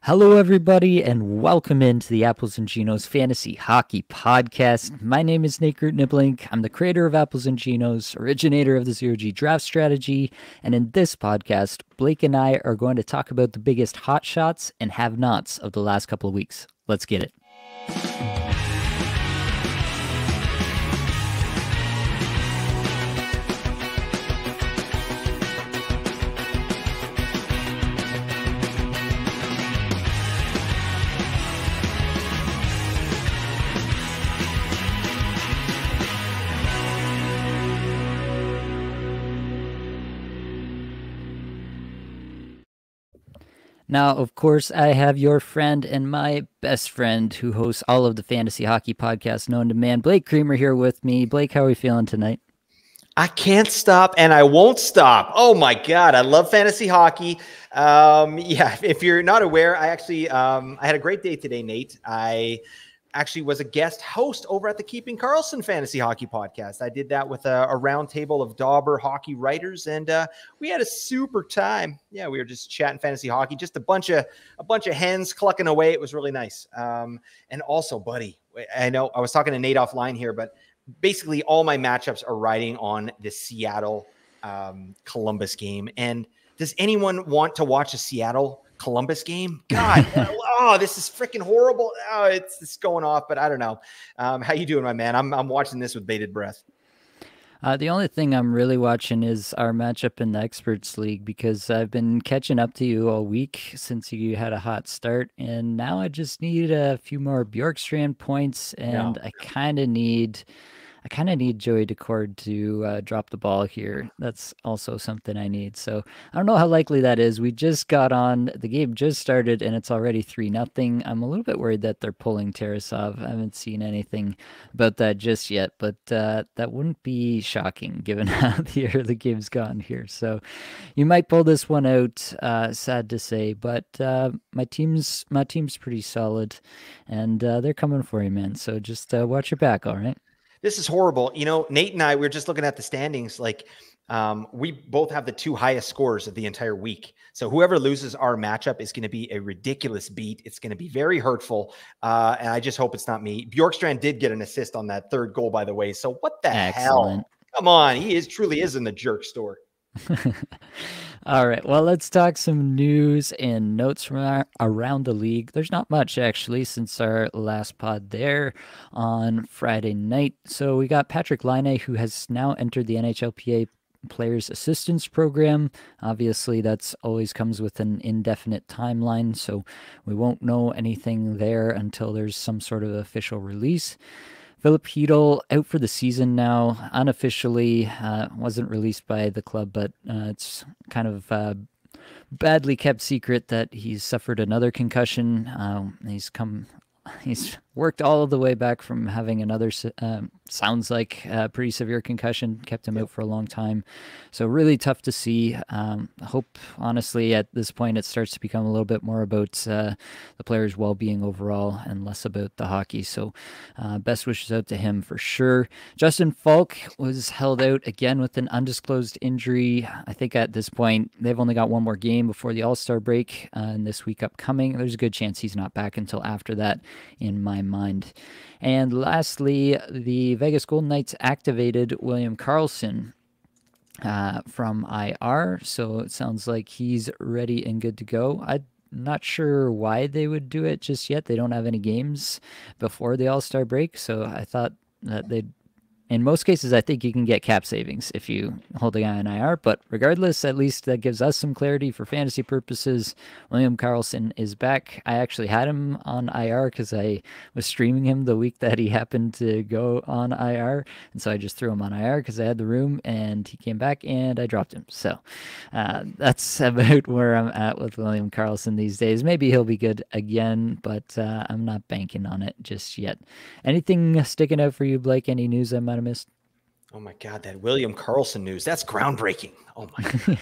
Hello, everybody, and welcome into the Apples and Ginos Fantasy Hockey Podcast. My name is Nate Groot-Niblink. I'm the creator of Apples and Ginos, originator of the Zero G Draft Strategy, and in this podcast, Blake and I are going to talk about the biggest hot shots and have-nots of the last couple of weeks. Let's get it. Now, of course, I have your friend and my best friend who hosts all of the fantasy hockey podcasts known to man, Blake Creamer, here with me. Blake, how are we feeling tonight? I can't stop and I won't stop. Oh my God. I love fantasy hockey. Yeah. If you're not aware, I actually, I had a great day today, Nate. I actually was a guest host over at the Keeping Karlsson Fantasy Hockey Podcast. I did that with a round table of Dauber hockey writers, and we had a super time. Yeah, we were just chatting fantasy hockey, just a bunch of hens clucking away. It was really nice. And also, buddy, I know I was talking to Nate offline here, but basically all my matchups are riding on the Seattle Columbus game. And does anyone want to watch a Seattle Columbus game? God, oh, this is freaking horrible. Oh, it's going off, but I don't know. How you doing, my man? I'm watching this with bated breath. The only thing I'm really watching is our matchup in the Experts League because I've been catching up to you all week since you had a hot start, and now I just need a few more Bjorkstrand points, and I kind of need Joey Decord to drop the ball here. That's also something I need. So I don't know how likely that is. We just got on. The game just started, and it's already 3-0. I'm a little bit worried that they're pulling Tarasov. I haven't seen anything about that just yet, but that wouldn't be shocking given how the early game's gone here. So you might pull this one out. Sad to say, but my team's pretty solid, and they're coming for you, man. So just watch your back, all right? This is horrible. You know, Nate and I, we were just looking at the standings. Like, we both have the two highest scores of the entire week. So whoever loses our matchup is going to be a ridiculous beat. It's going to be very hurtful. And I just hope it's not me. Bjorkstrand did get an assist on that third goal, by the way. So what the hell? Come on. He truly is in the jerk store. All right, well, let's talk some news and notes from around the league. There's not much, actually, since our last pod there on Friday night. So we got Patrick Laine, who has now entered the NHLPA Players Assistance Program. Obviously, that's always comes with an indefinite timeline, so we won't know anything there until there's some sort of official release. Philip Hedl out for the season now, unofficially, wasn't released by the club, but it's kind of badly kept secret that he's suffered another concussion. He's worked all the way back from having another, sounds like a pretty severe concussion, kept him out for a long time. So really tough to see. I hope, honestly, at this point it starts to become a little bit more about the player's well-being overall and less about the hockey. So best wishes out to him for sure. Justin Falk was held out again with an undisclosed injury. I think at this point they've only got one more game before the All-Star break and this week upcoming. There's a good chance he's not back until after that, in my mind. And lastly, the Vegas Golden Knights activated William Karlsson from IR, so it sounds like he's ready and good to go. I'm not sure why they would do it just yet. They don't have any games before the All-Star break, so I thought that they'd in most cases, I think you can get cap savings if you hold a guy on IR, but regardless, at least that gives us some clarity for fantasy purposes. William Karlsson is back. I actually had him on IR because I was streaming him the week that he happened to go on IR, and so I just threw him on IR because I had the room, and he came back, and I dropped him. So that's about where I'm at with William Karlsson these days. Maybe he'll be good again, but I'm not banking on it just yet. Anything sticking out for you, Blake? Any news I might have missed? Oh my God, that William Karlsson news. That's groundbreaking. Oh my God.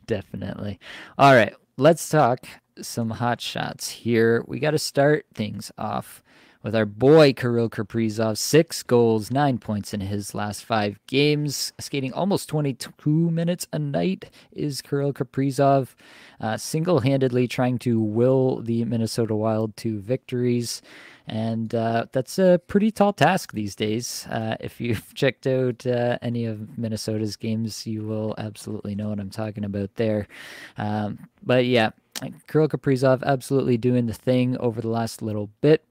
Definitely. All right, let's talk some hot shots here. We got to start things off with our boy Kirill Kaprizov. 6 goals, 9 points in his last 5 games. Skating almost 22 minutes a night is Kirill Kaprizov, single-handedly trying to will the Minnesota Wild to victories. And that's a pretty tall task these days. If you've checked out any of Minnesota's games, you will absolutely know what I'm talking about there. But yeah, Kirill Kaprizov absolutely doing the thing over the last little bit.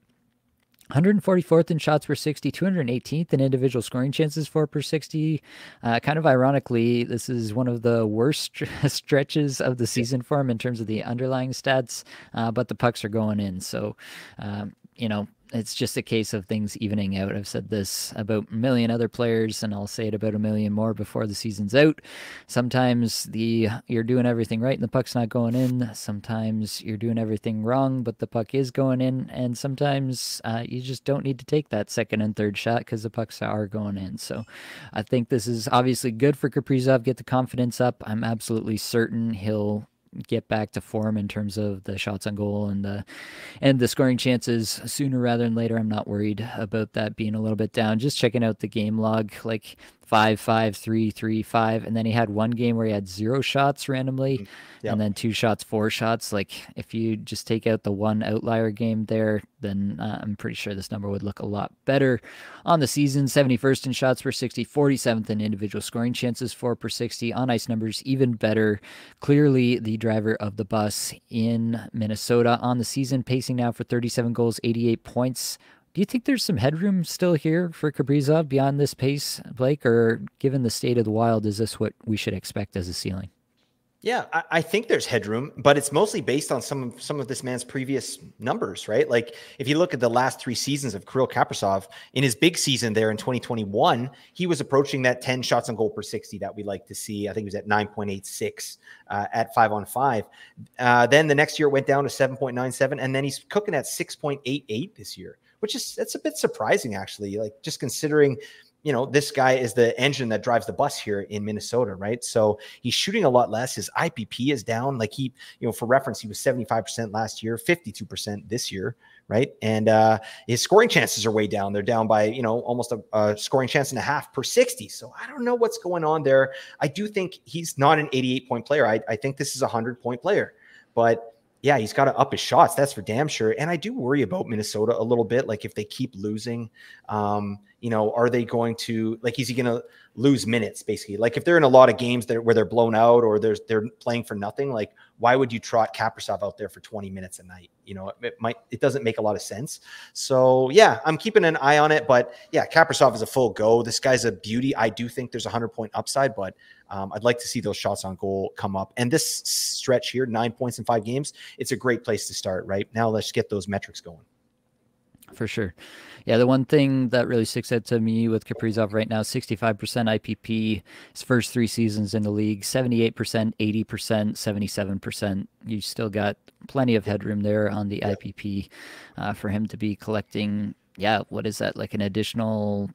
144th in shots per 60, 218th in individual scoring chances for per 60. Kind of ironically, this is one of the worst stretches of the season for him in terms of the underlying stats, but the pucks are going in. So, you know, it's just a case of things evening out. I've said this about a million other players, and I'll say it about a million more before the season's out. Sometimes you're doing everything right and the puck's not going in. Sometimes you're doing everything wrong, but the puck is going in. And sometimes you just don't need to take that second and third shot because the pucks are going in. So I think this is obviously good for Kaprizov. Get the confidence up. I'm absolutely certain he'll get back to form in terms of the shots on goal and the scoring chances sooner rather than later. I'm not worried about that being a little bit down. Just checking out the game log, like 5, 5, 3, 3, 5, and then he had one game where he had 0 shots randomly, and then 2 shots, 4 shots. Like if you just take out the one outlier game there, then I'm pretty sure this number would look a lot better on the season. 71st in shots per 60, 47th in individual scoring chances for per 60. On ice numbers even better. Clearly the driver of the bus in Minnesota on the season, pacing now for 37 goals, 88 points. Do you think there's some headroom still here for Kaprizov beyond this pace, Blake? Or given the state of the Wild, is this what we should expect as a ceiling? Yeah, I think there's headroom, but it's mostly based on some of this man's previous numbers, right? Like if you look at the last 3 seasons of Kirill Kaprizov, in his big season there in 2021, he was approaching that 10 shots on goal per 60 that we like to see. I think he was at 9.86 at 5-on-5. Then the next year it went down to 7.97, and then he's cooking at 6.88 this year, which is that's a bit surprising actually. Like just considering, you know, this guy is the engine that drives the bus here in Minnesota, right? So he's shooting a lot less. His IPP is down. Like he, you know, for reference, he was 75% last year, 52% this year, right? And his scoring chances are way down. They're down by, you know, almost a scoring chance and a half per 60. So I don't know what's going on there. I do think he's not an 88-point player. I think this is a 100-point player, but yeah, he's got to up his shots. That's for damn sure. And I do worry about Minnesota a little bit. Like if they keep losing, you know, are they going to, like, is he going to lose minutes basically? Like if they're in a lot of games where they're blown out or they're playing for nothing, like why would you trot Kaprizov out there for 20 minutes a night? You know, it doesn't make a lot of sense. So yeah, I'm keeping an eye on it, but yeah, Kaprizov is a full go. This guy's a beauty. I do think there's a 100-point upside, but I'd like to see those shots on goal come up. And this stretch here, 9 points in 5 games, it's a great place to start right now. Let's get those metrics going. For sure. Yeah, the one thing that really sticks out to me with Kaprizov right now, 65% IPP, his first 3 seasons in the league, 78%, 80%, 77%. You still got plenty of headroom there on the IPP for him to be collecting, what is that, like an additional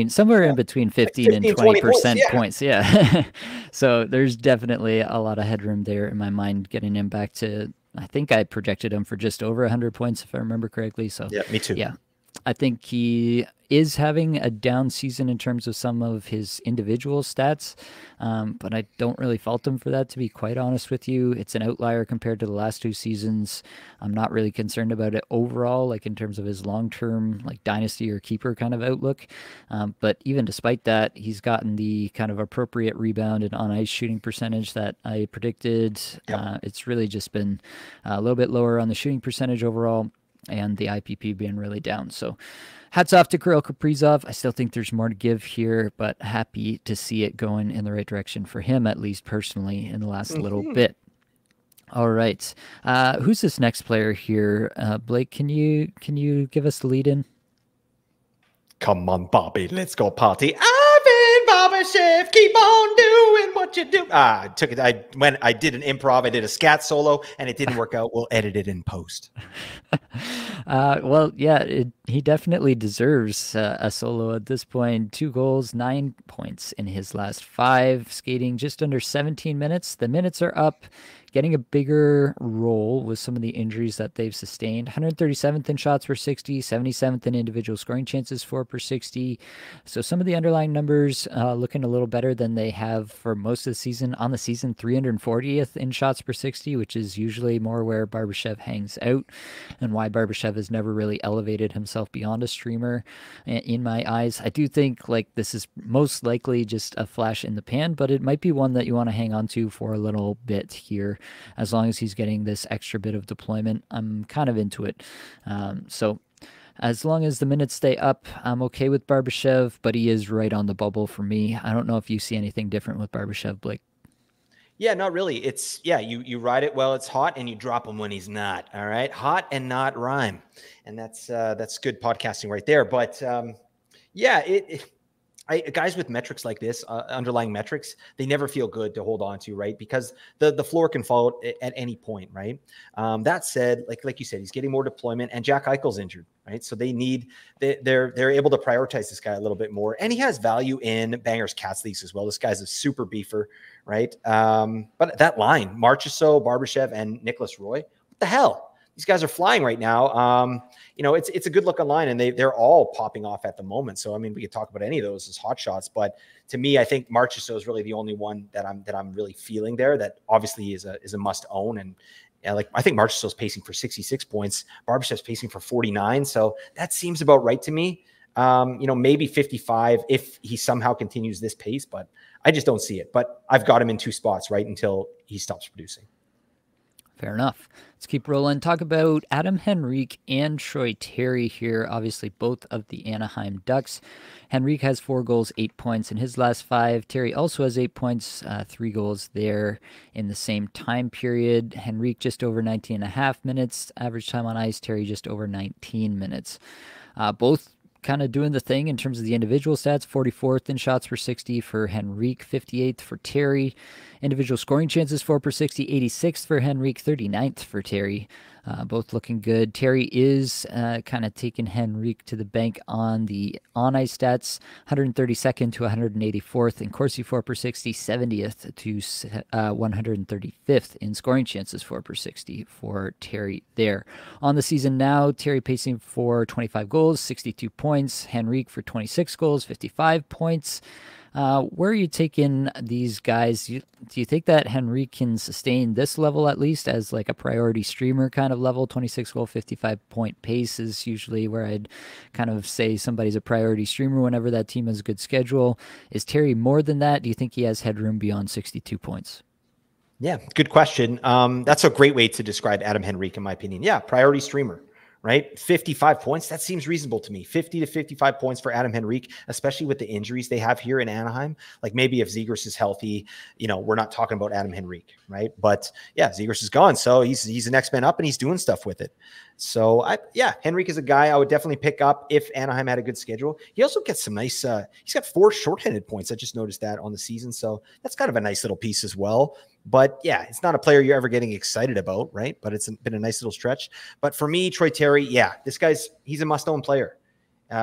somewhere in between 15 and 20% points. Yeah. So there's definitely a lot of headroom there in my mind, getting him back to, I think I projected him for just over 100 points, if I remember correctly. So yeah, me too. Yeah, I think he is having a down season in terms of some of his individual stats, but I don't really fault him for that, to be quite honest with you. It's an outlier compared to the last 2 seasons. I'm not really concerned about it overall, like in terms of his long-term, like dynasty or keeper kind of outlook. But even despite that, he's gotten the kind of appropriate rebound and on-ice shooting percentage that I predicted. It's really just been a little bit lower on the shooting percentage overall, and the IPP being really down. So hats off to Kirill Kaprizov. I still think there's more to give here, but happy to see it going in the right direction for him, at least personally, in the last little bit. All right. Who's this next player here? Blake, can you give us the lead in? Come on, Bobby, let's go party. Ivan Barbashev, keep on doing what you do. I did an improv, I did a scat solo, and it didn't work out. We'll edit it in post. Well, yeah, he definitely deserves a solo at this point. 2 goals, 9 points in his last 5, skating just under 17 minutes. The minutes are up. getting a bigger role with some of the injuries that they've sustained. 137th in shots per 60, 77th in individual scoring chances for per 60. So some of the underlying numbers looking a little better than they have for most of the season. On the season, 340th in shots per 60, which is usually more where Barbashev hangs out, and why Barbashev has never really elevated himself beyond a streamer in my eyes. I do think like this is most likely just a flash in the pan, but it might be one that you want to hang on to for a little bit here. As long as he's getting this extra bit of deployment, I'm kind of into it. So as long as the minutes stay up, I'm okay with Barbashev, but he is right on the bubble for me. I don't know if you see anything different with Barbashev, Blake. Yeah, not really. It's you ride it while it's hot and you drop him when he's not. All right, hot and not rhyme, and that's good podcasting right there. But yeah, guys with metrics like this, underlying metrics, they never feel good to hold on to, right? Because the floor can fall at any point, right? That said, like you said, he's getting more deployment, and Jack Eichel's injured, right? So they're able to prioritize this guy a little bit more, and he has value in Bangers Cats leagues as well. This guy's a super beefer, right? But that line, Marchessault, Barbashev, and Nicholas Roy, what the hell? These guys are flying right now. It's a good looking line, and they're all popping off at the moment. So I mean, we could talk about any of those as hot shots, but to me, I think Marchessault is really the only one that I'm really feeling there. That obviously is a must own, and I think Marchessault is pacing for 66 points. Barbashev's pacing for 49, so that seems about right to me. Maybe 55 if he somehow continues this pace, but I just don't see it. But I've got him in two spots right until he stops producing. Fair enough. Let's keep rolling. Talk about Adam Henrique and Troy Terry here. Obviously, both of the Anaheim Ducks. Henrique has 4 goals, 8 points in his last 5. Terry also has 8 points, 3 goals there in the same time period. Henrique just over 19.5 minutes. Average time on ice. Terry just over 19 minutes. Both kind of doing the thing in terms of the individual stats. 44th in shots per 60 for Henrique, 58th for Terry. Individual scoring chances, 4 per 60, 86th for Henrique, 39th for Terry. Both looking good. Terry is kind of taking Henrique to the bank on the on-ice stats, 132nd to 184th in Corsi 4 per 60, 70th to 135th in scoring chances 4 per 60 for Terry there. On the season now, Terry pacing for 25 goals, 62 points. Henrique for 26 goals, 55 points. Where are you taking these guys? Do you think that Henrique can sustain this level at least as like a priority streamer kind of level? 26 goal, 55 point pace is usually where I'd kind of say somebody's a priority streamer whenever that team has a good schedule. Is Terry more than that? Do you think he has headroom beyond 62 points? Yeah, good question. That's a great way to describe Adam Henrique, in my opinion. Yeah, priority streamer, right? 55 points. That seems reasonable to me. 50 to 55 points for Adam Henrique, especially with the injuries they have here in Anaheim. Like maybe if Zegras is healthy, we're not talking about Adam Henrique, right? But yeah, Zegras is gone. So he's the next man up and he's doing stuff with it. So Henrique is a guy I would definitely pick up if Anaheim had a good schedule. He also gets some nice, he's got 4 shorthanded points. I just noticed that on the season. So that's kind of a nice little piece as well. But yeah, it's not a player you're ever getting excited about, right? But it's been a nice little stretch. But for me, Troy Terry, yeah, he's a must-own player.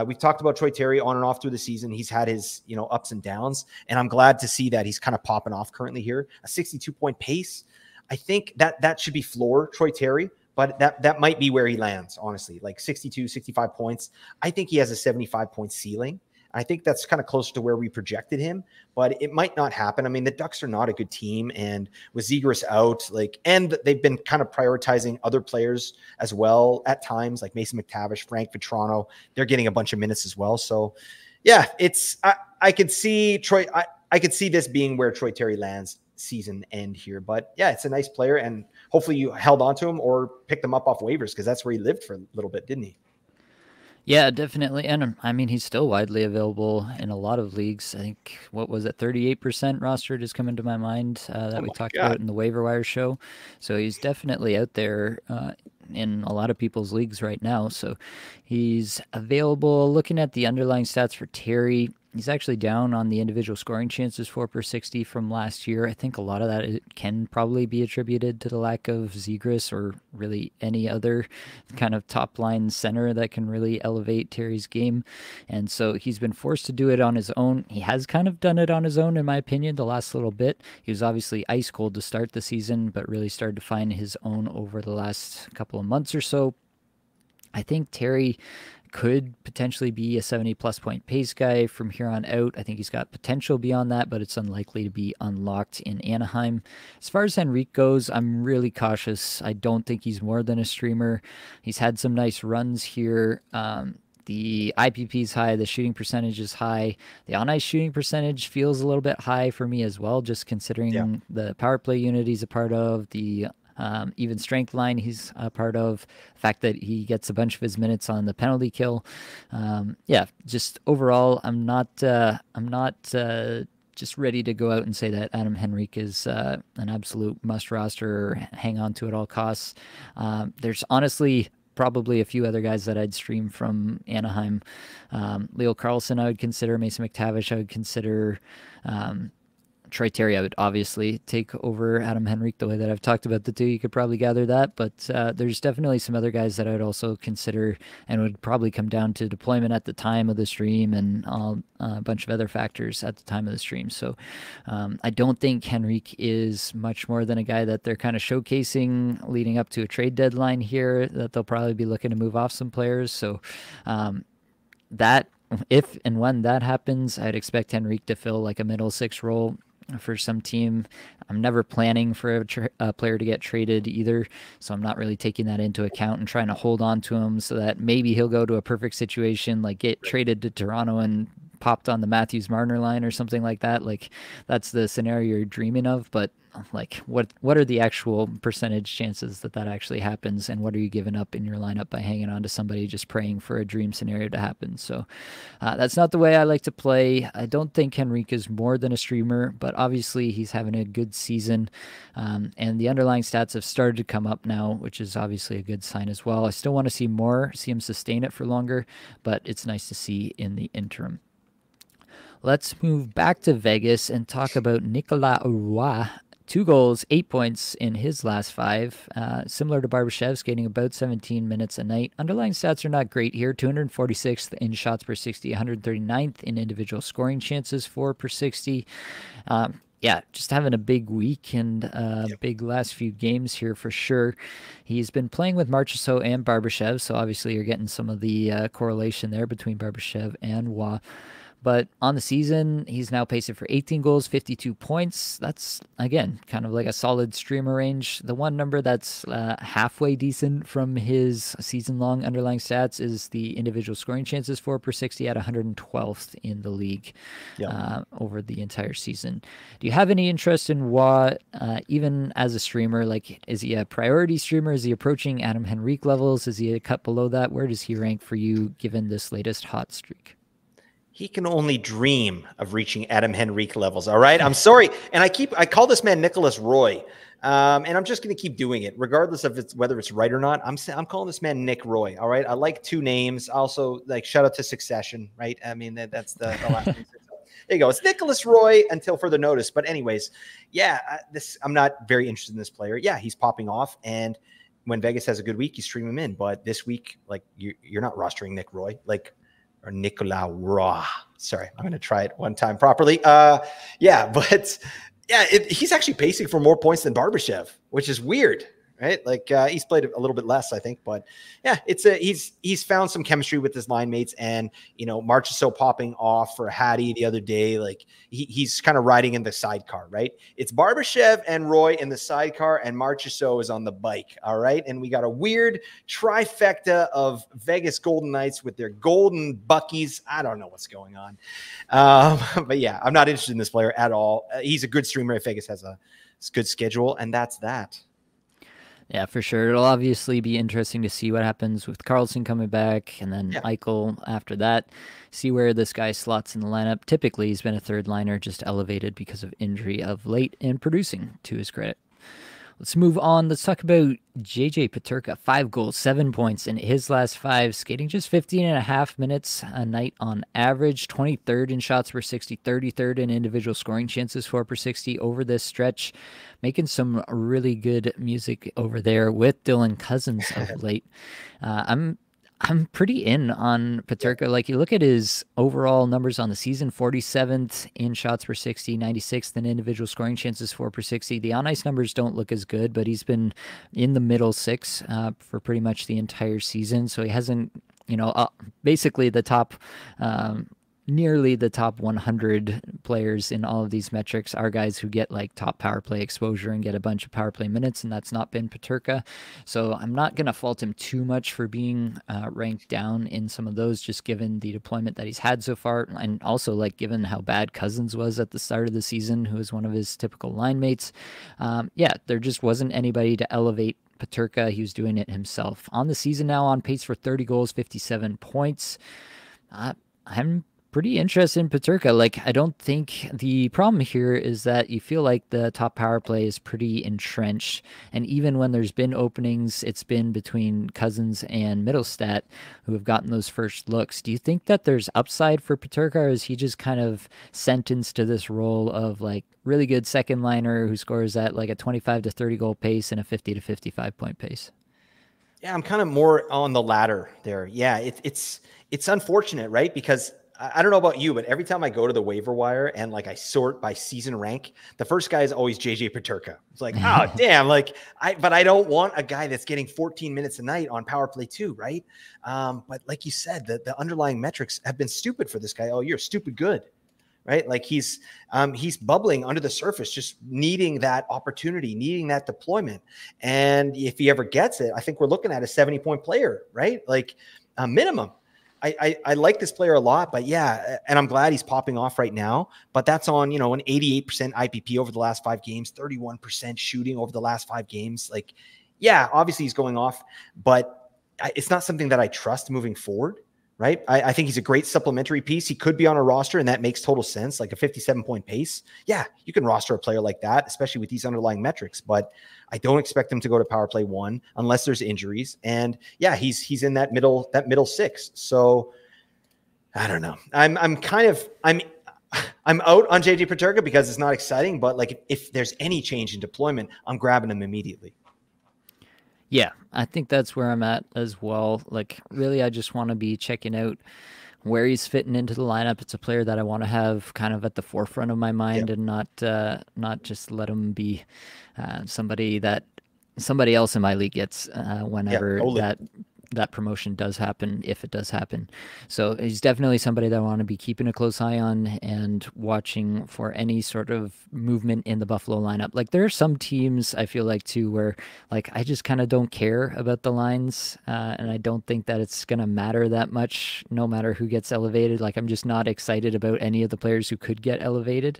We've talked about Troy Terry on and off through the season. He's had his, ups and downs, and I'm glad to see that he's kind of popping off currently here. A 62-point pace. I think that should be floor Troy Terry, but that might be where he lands, honestly, like 62, 65 points. I think he has a 75-point ceiling. I think that's kind of closer to where we projected him, but it might not happen. I mean, the Ducks are not a good team, and with Zegras out, and they've been kind of prioritizing other players as well at times, like Mason McTavish, Frank Vetrano. They're getting a bunch of minutes as well. So, yeah, I could see Troy. I could see this being where Troy Terry lands season end here, but yeah, it's a nice player, and hopefully you held on to him or picked him up off waivers because that's where he lived for a little bit, didn't he? Yeah, definitely. And I mean, he's still widely available in a lot of leagues. I think, what was it, 38% roster just come into my mind that we talked about in the waiver wire show. So he's definitely out there in a lot of people's leagues right now. So he's available. Looking at the underlying stats for Terry, He's actually down on the individual scoring chances for per 60 from last year. I think a lot of that it can probably be attributed to the lack of Zegras or really any other kind of top line center that can really elevate Terry's game. And so he's been forced to do it on his own. He has kind of done it on his own, in my opinion, the last little bit. He was obviously ice cold to start the season, but really started to find his own over the last couple of months or so. I think Terry could potentially be a 70-plus point pace guy from here on out. I think he's got potential beyond that, but it's unlikely to be unlocked in Anaheim. As far as Henrique goes, I'm really cautious. I don't think he's more than a streamer. He's had some nice runs here. The IPP is high. The shooting percentage is high. The on-ice shooting percentage feels a little bit high for me as well, just considering the power play unit he's a part of, the even strength line he's a part of, the fact that he gets a bunch of his minutes on the penalty kill. Yeah, just overall, I'm not just ready to go out and say that Adam Henrique is an absolute must roster or hang on to at all costs. There's honestly probably a few other guys that I'd stream from Anaheim. Leo Carlson I would consider, Mason McTavish I would consider, Troy Terry, I would obviously take over Adam Henrique the way that I've talked about the two. You could probably gather that, but there's definitely some other guys that I would also consider, and would probably come down to deployment at the time of the stream and a bunch of other factors at the time of the stream. So I don't think Henrique is much more than a guy that they're kind of showcasing leading up to a trade deadline here, that they'll probably be looking to move off some players. So that, if and when that happens, I'd expect Henrique to fill like a middle six role for some team. I'm never planning for a player to get traded either, so I'm not really taking that into account and trying to hold on to him so that maybe he'll go to a perfect situation, like get traded to Toronto and popped on the Matthews-Marner line or something like that. Like, that's the scenario you're dreaming of, but like what are the actual percentage chances that that actually happens, and what are you giving up in your lineup by hanging on to somebody just praying for a dream scenario to happen? So that's not the way I like to play. I don't think Henrique is more than a streamer, but obviously he's having a good season, and the underlying stats have started to come up now, which is obviously a good sign as well. I still want to see more, see him sustain it for longer, but it's nice to see in the interim. Let's move back to Vegas and talk about Nicolas Roy. 2 goals, 8 points in his last 5. Similar to Barbashev, skating about 17 minutes a night. Underlying stats are not great here. 246th in shots per 60, 139th in individual scoring chances for per 60. Yeah, just having a big week and big last few games here for sure. He's been playing with Marchessault and Barbashev, so obviously you're getting some of the correlation there between Barbashev and Roy. But on the season, he's now pacing for 18 goals, 52 points. That's, again, kind of like a solid streamer range. The one number that's halfway decent from his season-long underlying stats is the individual scoring chances for per 60 at 112th in the league over the entire season. Do you have any interest in Roy, even as a streamer? Like, is he a priority streamer? Is he approaching Adam Henrique levels? Is he a cut below that? Where does he rank for you given this latest hot streak? He can only dream of reaching Adam Henrique levels. All right. I'm sorry. And I call this man Nicholas Roy. And I'm just going to keep doing it regardless of whether it's right or not. I'm calling this man Nick Roy. All right. I like 2 names. Also, like, shout out to Succession, right? I mean, that's the last name. There you go. It's Nicholas Roy until further notice. But anyways, yeah, I'm not very interested in this player. Yeah, he's popping off. And when Vegas has a good week, you stream him in. But this week, like, you're not rostering Nick Roy. Like, or Nicolas Roy. Sorry, I'm going to try it one time properly. Yeah, but yeah, he's actually pacing for more points than Barbashev, which is weird, right? Like he's played a little bit less, I think, but yeah, he's found some chemistry with his line mates, and Marchessault popping off for Hattie the other day. Like he's kind of riding in the sidecar, right? It's Barbashev and Roy in the sidecar, and Marchessault is on the bike. All right, and we got a weird trifecta of Vegas Golden Knights with their golden buckies. I don't know what's going on, but yeah, I'm not interested in this player at all. He's a good streamer if Vegas has a good schedule, and that's that. Yeah, for sure. It'll obviously be interesting to see what happens with Carlson coming back and then Eichel after that. See where this guy slots in the lineup. Typically, he's been a third liner, just elevated because of injury of late and producing, to his credit. Let's move on. Let's talk about JJ Peterka. 5 goals, 7 points in his last 5, skating just 15.5 minutes a night on average. 23rd in shots per 60, 33rd in individual scoring chances for per 60 over this stretch. Making some really good music over there with Dylan Cousins of late. I'm pretty in on Peterka. Like, you look at his overall numbers on the season: 47th in shots per 60, 96th in individual scoring chances for per 60. The on ice numbers don't look as good, but he's been in the middle six for pretty much the entire season. So he hasn't, basically the top. Nearly the top 100 players in all of these metrics are guys who get like top power play exposure and get a bunch of power play minutes, and that's not been Peterka. So I'm not going to fault him too much for being ranked down in some of those, just given the deployment that he's had so far, and also like given how bad Cousins was at the start of the season, who was one of his typical line mates. There just wasn't anybody to elevate Peterka. He was doing it himself. On the season now, on pace for 30 goals, 57 points. I'm pretty interested in Peterka. Like, I don't think the problem here is that you feel like the top power play is pretty entrenched, and even when there's been openings, it's been between Cousins and Middlestat who have gotten those first looks. Do you think that there's upside for Peterka, or is he just kind of sentenced to this role of like really good second liner who scores at like a 25 to 30 goal pace and a 50 to 55 point pace? Yeah, I'm kind of more on the latter there. Yeah, it's unfortunate, right? Because I don't know about you, but every time I go to the waiver wire and like I sort by season rank, the first guy is always JJ Peterka. It's like, oh damn, but I don't want a guy that's getting 14 minutes a night on power play too, right? But like you said, the underlying metrics have been stupid for this guy all year. Stupid good, right? Like he's bubbling under the surface, just needing that opportunity, needing that deployment. And if he ever gets it, I think we're looking at a 70-point player, right? Like a minimum. I like this player a lot, but yeah, and I'm glad he's popping off right now, but that's on, an 88% IPP over the last 5 games, 31% shooting over the last 5 games. Like, yeah, obviously he's going off, but it's not something that I trust moving forward, right? I think he's a great supplementary piece. He could be on a roster, and that makes total sense, like a 57-point pace. Yeah, you can roster a player like that, especially with these underlying metrics, but I don't expect him to go to power play 1 unless there's injuries. And yeah, he's in that middle 6. So I don't know. I'm out on JJ Peterka because it's not exciting, but like if there's any change in deployment, I'm grabbing him immediately. Yeah, I think that's where I'm at as well. Like, really, I just want to be checking out where he's fitting into the lineup. It's a player that I want to have kind of at the forefront of my mind, and not just let him be somebody else in my league gets whenever that promotion does happen, if it does happen. So he's definitely somebody that I want to be keeping a close eye on and watching for any sort of movement in the Buffalo lineup. Like, there are some teams I feel like too where like I just kind of don't care about the lines, and I don't think that it's gonna matter that much no matter who gets elevated. Like, I'm just not excited about any of the players who could get elevated.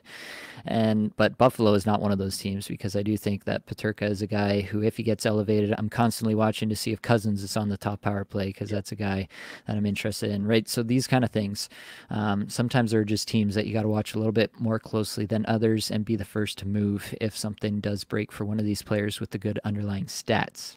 But Buffalo is not one of those teams, because I do think that Peterka is a guy who, if he gets elevated, I'm constantly watching to see if Cousins is on the top power play, because that's a guy that I'm interested in, right? So these kind of things, sometimes there are just teams that you got to watch a little bit more closely than others and be the first to move if something does break for one of these players with the good underlying stats.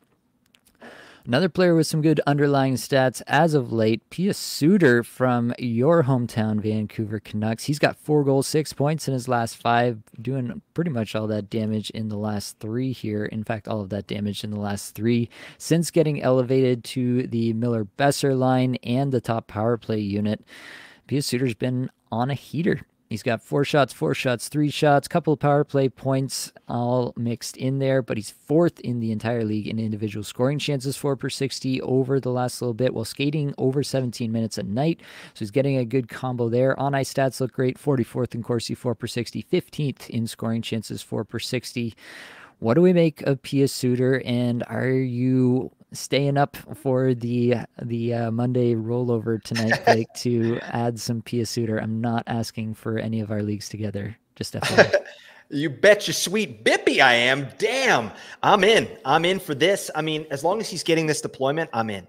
Another player with some good underlying stats as of late, Pia Suter from your hometown Vancouver Canucks. He's got 4 goals, 6 points in his last 5, doing pretty much all that damage in the last 3 here. In fact, all of that damage in the last 3 since getting elevated to the Miller-Besser line and the top power play unit. Pia Suter's been on a heater. He's got 4 shots, 4 shots, 3 shots, couple of power play points all mixed in there, but he's 4th in the entire league in individual scoring chances for per 60 over the last little bit, while skating over 17 minutes a night. So he's getting a good combo there. On ice stats look great: 44th in Corsi for per 60, 15th in scoring chances for per 60. What do we make of Pia Suter, and are you staying up for the Monday rollover tonight, Blake, to add some Pia Suter? I'm not asking for any of our leagues together, just FYI. You bet your sweet bippy I am. Damn, I'm in for this. I mean, as long as he's getting this deployment, I'm in,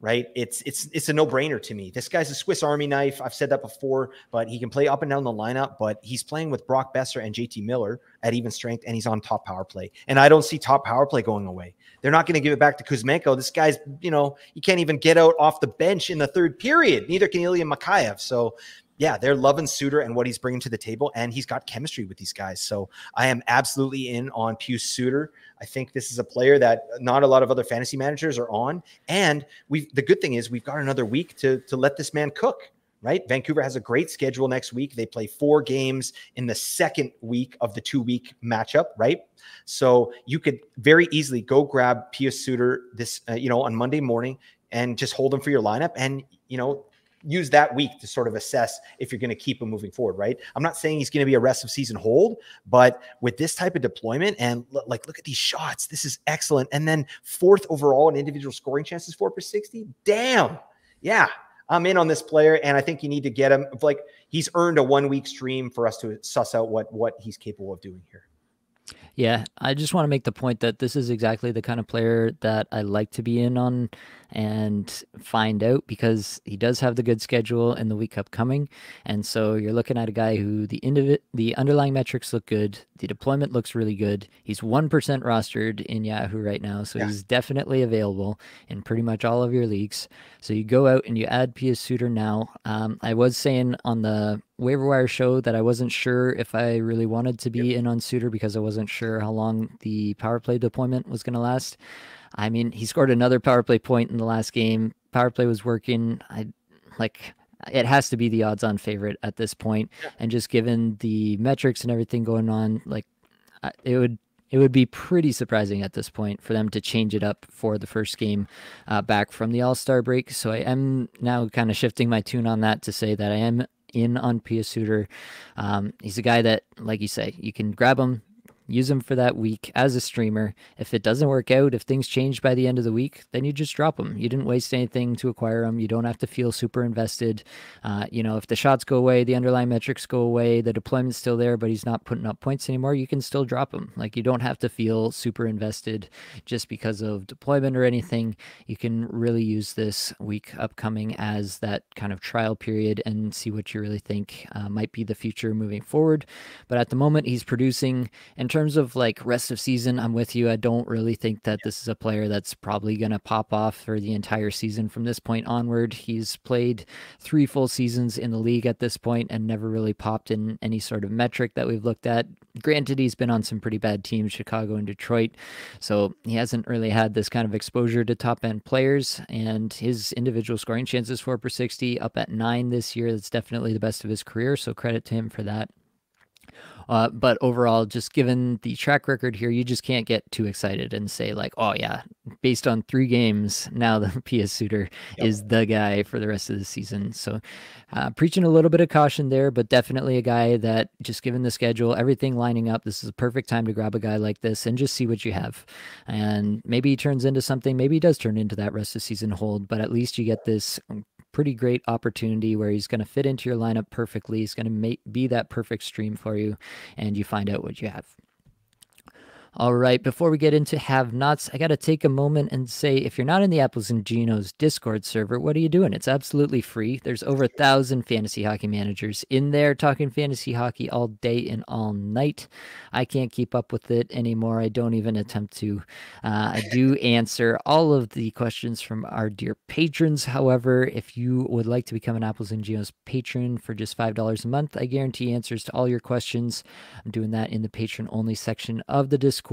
right? It's a no-brainer to me. This guy's a Swiss Army knife. I've said that before, but he can play up and down the lineup, but he's playing with Brock Besser and JT Miller at even strength, and he's on top power play. And I don't see top power play going away. They're not going to give it back to Kuzmenko. This guy's, he can't even get out off the bench in the third period. Neither can Ilya Mikheyev. So yeah, they're loving Suter and what he's bringing to the table, and he's got chemistry with these guys. So I am absolutely in on Pius Suter. I think this is a player that not a lot of other fantasy managers are on. And the good thing is we've got another week to let this man cook, right? Vancouver has a great schedule next week. They play 4 games in the second week of the 2-week matchup, right? So you could very easily go grab Pius Suter this, on Monday morning and just hold him for your lineup and, use that week to sort of assess if you're going to keep him moving forward, right? I'm not saying he's going to be a rest of season hold, but with this type of deployment and look at these shots, this is excellent. And then 4th overall in individual scoring chances, 4/60. Damn. Yeah. I'm in on this player, and I think you need to get him. He's earned a 1-week stream for us to suss out what he's capable of doing here. Yeah, I just want to make the point that this is exactly the kind of player that I like to be in on and find out, because he does have the good schedule in the week upcoming. And so you're looking at a guy who the underlying metrics look good. The deployment looks really good. He's 1% rostered in Yahoo right now. So he's definitely available in pretty much all of your leagues. So you go out and you add Pius Suter now. I was saying on the waiver wire show that I wasn't sure if I really wanted to be in on Suter because I wasn't sure how long the power play deployment was going to last. I mean, he scored another power play point in the last game. Power play was working. It has to be the odds-on favorite at this point. And just given the metrics and everything going on, it would be pretty surprising at this point for them to change it up for the first game back from the All-Star break. So I am now kind of shifting my tune on that to say that I am in on Pius Suter. He's a guy that, like you say, you can grab him, use him for that week as a streamer. If it doesn't work out, if things change by the end of the week, then you just drop him. You didn't waste anything to acquire him. You don't have to feel super invested. If the shots go away, the underlying metrics go away, the deployment's still there, but he's not putting up points anymore, you can still drop him. You don't have to feel super invested just because of deployment or anything. You can really use this week upcoming as that kind of trial period and see what you really think might be the future moving forward. But at the moment, he's producing. In terms of rest of season, I'm with you. I don't really think that this is a player that's probably going to pop off for the entire season from this point onward. He's played 3 full seasons in the league at this point and never really popped in any sort of metric that we've looked at. Granted, he's been on some pretty bad teams, Chicago and Detroit, so he hasn't really had this kind of exposure to top-end players, and his individual scoring chances 4/60 up at 9 this year. That's definitely the best of his career, so credit to him for that. But overall, just given the track record here, you just can't get too excited and say oh yeah, based on 3 games, now the Pius Suter is the guy for the rest of the season. So preaching a little bit of caution there, but definitely a guy that, just given the schedule, everything lining up, this is a perfect time to grab a guy like this and just see what you have. And maybe he turns into something, maybe he does turn into that rest of season hold, but at least you get this pretty great opportunity where he's going to fit into your lineup perfectly. He's going to be that perfect stream for you, and you find out what you have. All right, before we get into have-nots, I got to take a moment and say, if you're not in the Apples and Ginos Discord server, what are you doing? It's absolutely free. There's over 1,000 fantasy hockey managers in there talking fantasy hockey all day and all night. I can't keep up with it anymore. I don't even attempt to. I do answer all of the questions from our dear patrons. However, if you would like to become an Apples and Ginos patron for just $5 a month, I guarantee answers to all your questions. I'm doing that in the patron-only section of the Discord.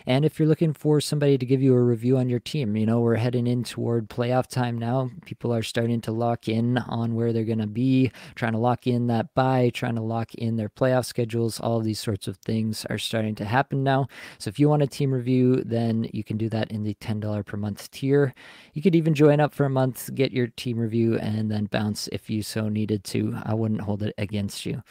And if you're looking for somebody to give you a review on your team, we're heading in toward playoff time now. People are starting to lock in on where they're going to be, trying to lock in that bye, trying to lock in their playoff schedules. All of these sorts of things are starting to happen now. So if you want a team review, then you can do that in the $10 per month tier. You could even join up for a month, get your team review, and then bounce if you so needed to. I wouldn't hold it against you.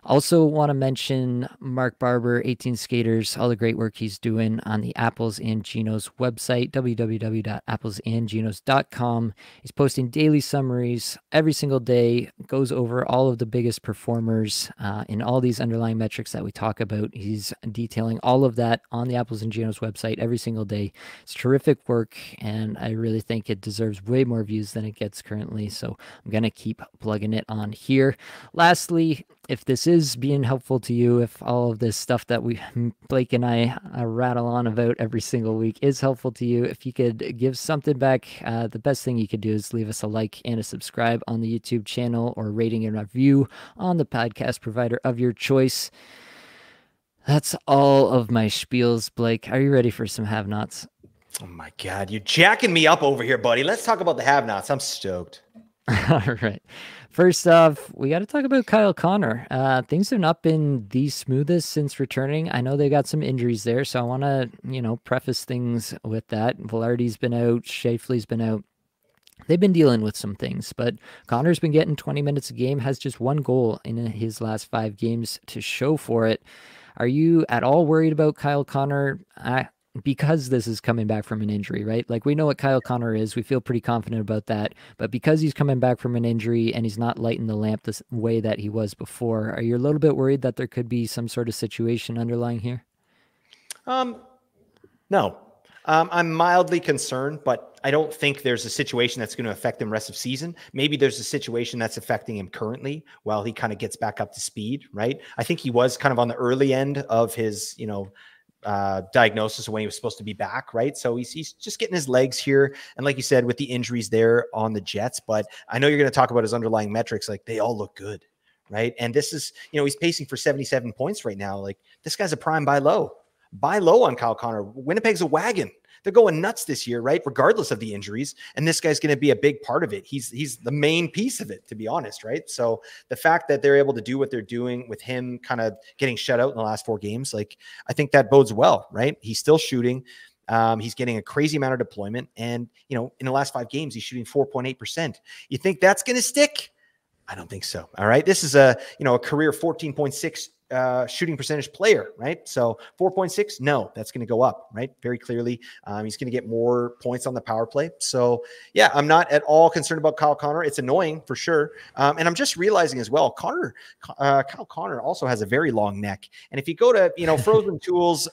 Also want to mention Mark Barber, 18 Skaters, all the great great work he's doing on the Apples and Genos website, www.applesandgenos.com. He's posting daily summaries every single day, goes over all of the biggest performers in all these underlying metrics that we talk about. He's detailing all of that on the Apples and Genos website every single day. It's terrific work, and I really think it deserves way more views than it gets currently, so I'm going to keep plugging it on here. Lastly, if this is being helpful to you, if all of this stuff that Blake and I rattle on about every single week is helpful to you, if you could give something back, the best thing you could do is leave us a like and a subscribe on the YouTube channel, or rating and review on the podcast provider of your choice. That's all of my spiels. Blake, are you ready for some have-nots? Oh my God, you're jacking me up over here, buddy. Let's talk about the have-nots. I'm stoked. All right. First off, we got to talk about Kyle Connor. Things have not been the smoothest since returning. I know they got some injuries there, so I want to, preface things with that. Velarde's been out. Shafley's been out. They've been dealing with some things, but Connor's been getting 20 minutes a game, has just one goal in his last 5 games to show for it. Are you at all worried about Kyle Connor? Because this is coming back from an injury, right? Like, we know what Kyle Connor is. We feel pretty confident about that. But because he's coming back from an injury and he's not lighting the lamp the way that he was before, are you a little bit worried that there could be some sort of situation underlying here? No. I'm mildly concerned, but I don't think there's a situation that's going to affect him rest of season. Maybe there's a situation that's affecting him currently while he kind of gets back up to speed, right? I think he was kind of on the early end of his, diagnosis when he was supposed to be back, right? So he's just getting his legs here. And like you said, with the injuries there on the Jets, but I know you're going to talk about his underlying metrics. Like, they all look good, right? And this is, he's pacing for 77 points right now. Like, this guy's a prime buy low. Buy low on Kyle Connor. Winnipeg's a wagon. They're going nuts this year, right? Regardless of the injuries. And this guy's going to be a big part of it. He's the main piece of it, to be honest, right? So the fact that they're able to do what they're doing with him kind of getting shut out in the last 4 games, like, I think that bodes well, right? He's still shooting. He's getting a crazy amount of deployment. And, in the last 5 games, he's shooting 4.8%. You think that's going to stick? I don't think so. All right. This is a career 14.6 shooting percentage player, right? So 4.6, no, that's going to go up, right? Very clearly. He's going to get more points on the power play. So yeah, I'm not at all concerned about Kyle Connor. It's annoying for sure. And I'm just realizing as well, Kyle Connor also has a very long neck. And if you go to, frozentools,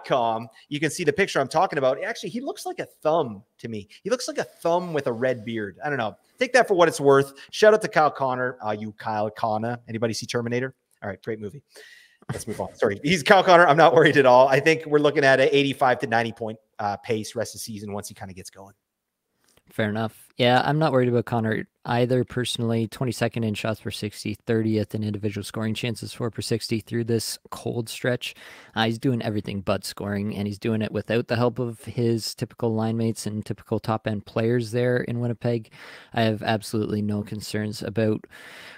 .com, you can see the picture I'm talking about. Actually, he looks like a thumb to me. He looks like a thumb with a red beard. I don't know. Take that for what it's worth. Shout out to Kyle Connor. You Kyle Connor. Anybody see Terminator? All right, great movie. Let's move on. Sorry, he's Kyle Connor. I'm not worried at all. I think we're looking at an 85 to 90 point pace rest of the season once he kind of gets going. Fair enough. Yeah, I'm not worried about Connor either personally. 22nd in shots per 60, 30th in individual scoring chances for per 60 through this cold stretch. He's doing everything but scoring, and he's doing it without the help of his typical line mates and typical top-end players there in Winnipeg. I have absolutely no concerns about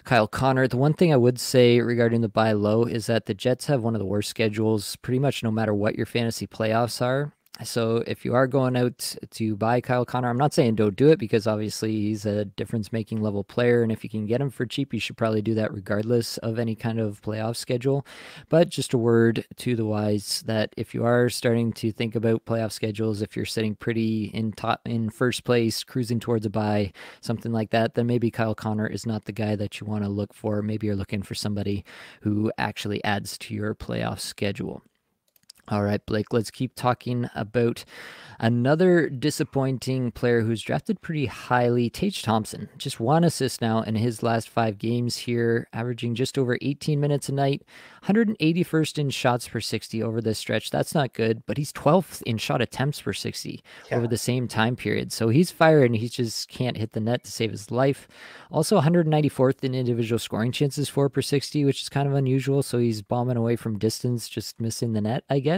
Kyle Connor. The one thing I would say regarding the buy low is that the Jets have one of the worst schedules pretty much no matter what your fantasy playoffs are. So if you are going out to buy Kyle Connor, I'm not saying don't do it, because obviously he's a difference-making level player, and if you can get him for cheap, you should probably do that regardless of any kind of playoff schedule. But just a word to the wise that if you are starting to think about playoff schedules, if you're sitting pretty in first place, cruising towards a buy, something like that, then maybe Kyle Connor is not the guy that you want to look for. Maybe you're looking for somebody who actually adds to your playoff schedule. All right, Blake, let's keep talking about another disappointing player who's drafted pretty highly, Tage Thompson. Just 1 assist now in his last 5 games here, averaging just over 18 minutes a night, 181st in shots per 60 over this stretch. That's not good, but he's 12th in shot attempts per 60 over the same time period. So he's firing, he just can't hit the net to save his life. Also 194th in individual scoring chances for per 60, which is kind of unusual. So he's bombing away from distance, just missing the net, I guess.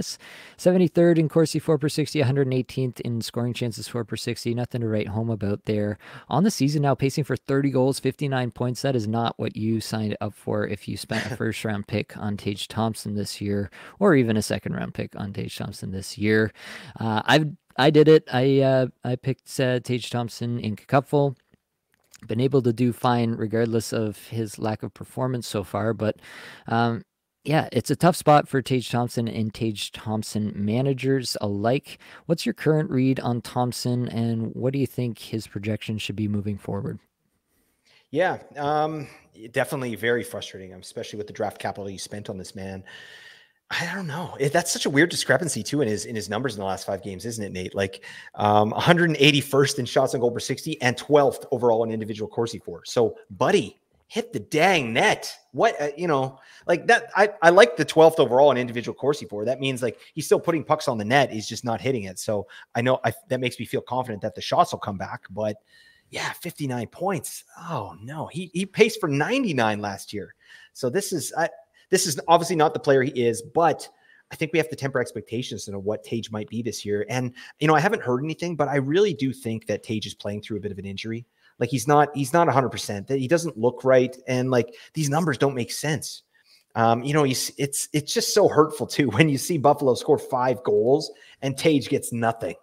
73rd in Corsi 4 per 60, 118th in scoring chances 4 per 60. Nothing to write home about there. On the season now, pacing for 30 goals, 59 points. That is not what you signed up for if you spent a first-round pick on Tage Thompson this year, or even a second-round pick on Tage Thompson this year. I did it. I picked Tage Thompson in Cupful. Been able to do fine regardless of his lack of performance so far, but Yeah, it's a tough spot for Tage Thompson and Tage Thompson managers alike. What's your current read on Thompson, and what do you think his projection should be moving forward? Yeah, definitely very frustrating, especially with the draft capital he spent on this man. I don't know. That's such a weird discrepancy too in his numbers in the last 5 games, isn't it, Nate? Like 181st in shots on goal per 60 and 12th overall in individual Corsi for. So, buddy, hit the dang net. What like that? I like the 12th overall in individual Corsi for. That means like he's still putting pucks on the net. He's just not hitting it. So I know that makes me feel confident that the shots will come back. But yeah, 59 points. Oh no, he paced for 99 last year. So this is obviously not the player he is, but I think we have to temper expectations of what Tage might be this year. And I haven't heard anything, but I really do think that Tage is playing through a bit of an injury. Like he's not 100%. That he doesn't look right, and like these numbers don't make sense. It's just so hurtful too when you see Buffalo score 5 goals and Tage gets nothing.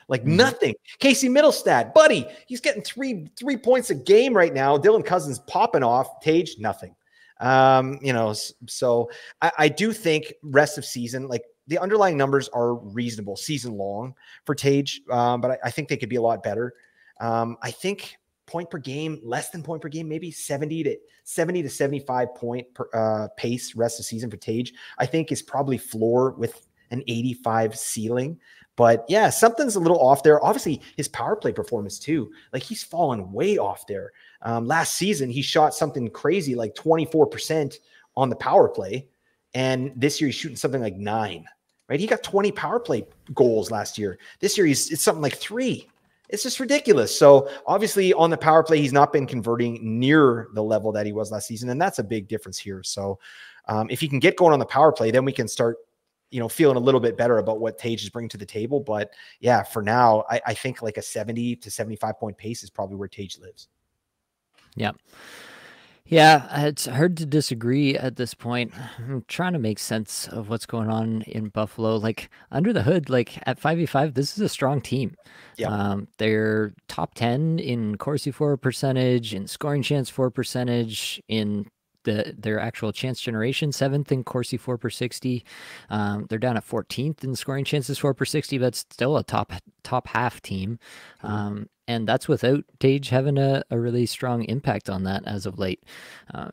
Like nothing. Casey Middlestad, buddy, he's getting three points a game right now. Dylan Cousins popping off. Tage, nothing. So I do think rest of season, like the underlying numbers are reasonable season long for Tage, but I think they could be a lot better. I think point per game, less than point per game, maybe 70 to 75 point per, pace rest of season for Tage, I think is probably floor with an 85 ceiling. But yeah, something's a little off there. Obviously, his power play performance too. Like he's fallen way off there. Last season, he shot something crazy like 24% on the power play. And this year he's shooting something like 9, right? He got 20 power play goals last year. This year it's something like 3. It's just ridiculous. So obviously on the power play, he's not been converting near the level that he was last season. And that's a big difference here. So if he can get going on the power play, then we can start feeling a little bit better about what Tage is bringing to the table. But yeah, for now, I think like a 70 to 75 point pace is probably where Tage lives. Yeah. Yeah, it's hard to disagree at this point. I'm trying to make sense of what's going on in Buffalo. Like under the hood, like at 5v5, this is a strong team. Yeah. They're top 10 in Corsi for percentage, in scoring chance for percentage, in their actual chance generation, 7th in Corsi 4 per 60. They're down at 14th in scoring chances 4 per 60, but still a top half team. And that's without Tage having a really strong impact on that as of late.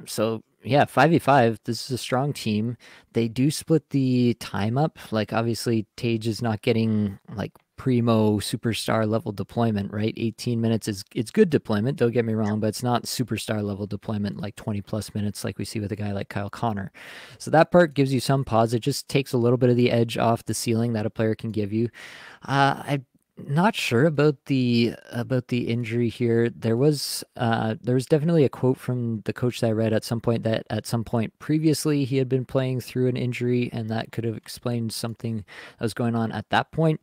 So yeah, 5v5, this is a strong team. They do split the time up. Like obviously Tage is not getting like primo superstar level deployment, right? 18 minutes it's good deployment, don't get me wrong, but it's not superstar level deployment like 20 plus minutes like we see with a guy like Kyle Connor. So that part gives you some pause. It just takes a little bit of the edge off the ceiling that a player can give you. I'm not sure about the injury here. There was definitely a quote from the coach that I read at some point that at some point previously he had been playing through an injury, and that could have explained something that was going on at that point.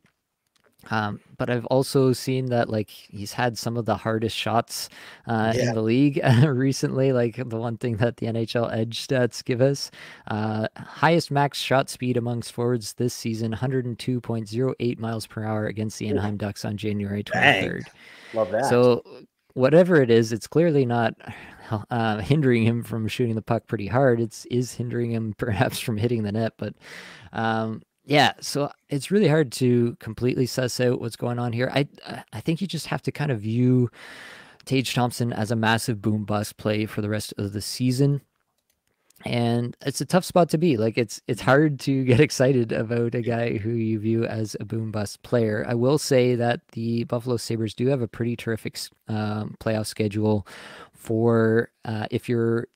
But I've also seen that like he's had some of the hardest shots in the league recently. Like the one thing that the NHL Edge stats give us, highest max shot speed amongst forwards this season, 102.08 miles per hour against the Anaheim Ducks on January 23rd. Dang. Love that. So whatever it is, it's clearly not hindering him from shooting the puck pretty hard. Is hindering him perhaps from hitting the net, but yeah, so it's really hard to completely suss out what's going on here. I think you just have to kind of view Tage Thompson as a massive boom bust play for the rest of the season. And it's a tough spot to be. Like it's hard to get excited about a guy who you view as a boom bust player. I will say that the Buffalo Sabres do have a pretty terrific playoff schedule for if you're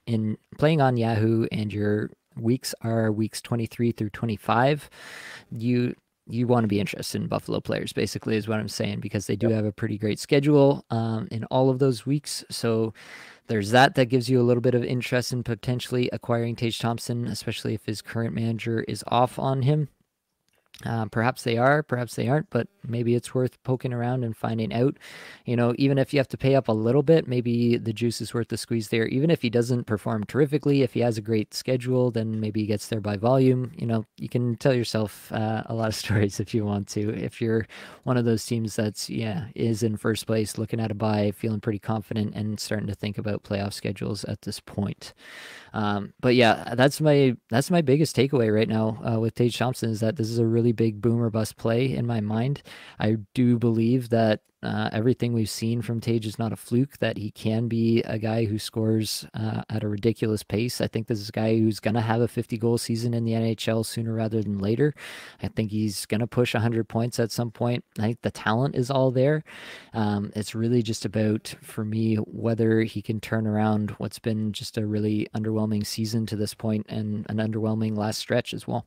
in playing on Yahoo and your weeks are weeks 23 through 25, you want to be interested in Buffalo players, basically, is what I'm saying, because they do have a pretty great schedule in all of those weeks. So there's that gives you a little bit of interest in potentially acquiring Tage Thompson, especially if his current manager is off on him. Perhaps they are, perhaps they aren't, but maybe it's worth poking around and finding out. Even if you have to pay up a little bit, maybe the juice is worth the squeeze there. Even if he doesn't perform terrifically, if he has a great schedule, then maybe he gets there by volume. You can tell yourself a lot of stories if you want to. If you're one of those teams that's, is in first place, looking at a bye, feeling pretty confident and starting to think about playoff schedules at this point. But yeah, that's my biggest takeaway right now with Tage Thompson, is that this is a really big boom or bust play in my mind. I do believe that everything we've seen from Tage is not a fluke, that he can be a guy who scores at a ridiculous pace. I think this is a guy who's going to have a 50-goal season in the NHL sooner rather than later. I think he's going to push 100 points at some point. I think the talent is all there. It's really just about, for me, whether he can turn around what's been just a really underwhelming season to this point, and an underwhelming last stretch as well.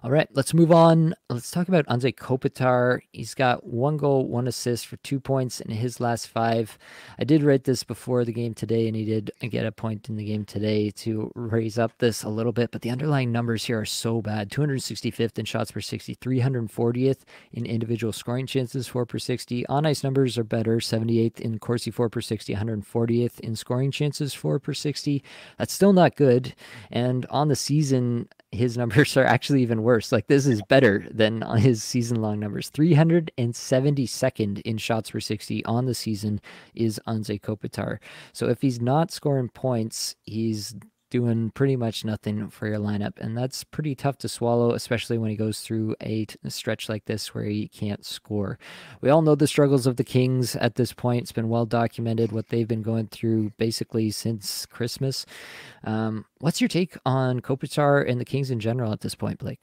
All right, let's move on. Let's talk about Anze Kopitar. He's got 1 goal, 1 assist for 2 points in his last 5. I did write this before the game today, and he did get a point in the game today to raise up this a little bit, but the underlying numbers here are so bad. 265th in shots per 60, 340th in individual scoring chances, 4 per 60. On-ice numbers are better, 78th in Corsi, 4 per 60, 140th in scoring chances, 4 per 60. That's still not good, and on the season, his numbers are actually even worse. Like, this is better than his season-long numbers. 372nd in shots per 60 on the season is Anze Kopitar. So if he's not scoring points, he's doing pretty much nothing for your lineup, and that's pretty tough to swallow, especially when he goes through a stretch like this where he can't score. We all know the struggles of the Kings at this point. It's been well documented what they've been going through basically since Christmas. What's your take on Kopitar and the Kings in general at this point, Blake?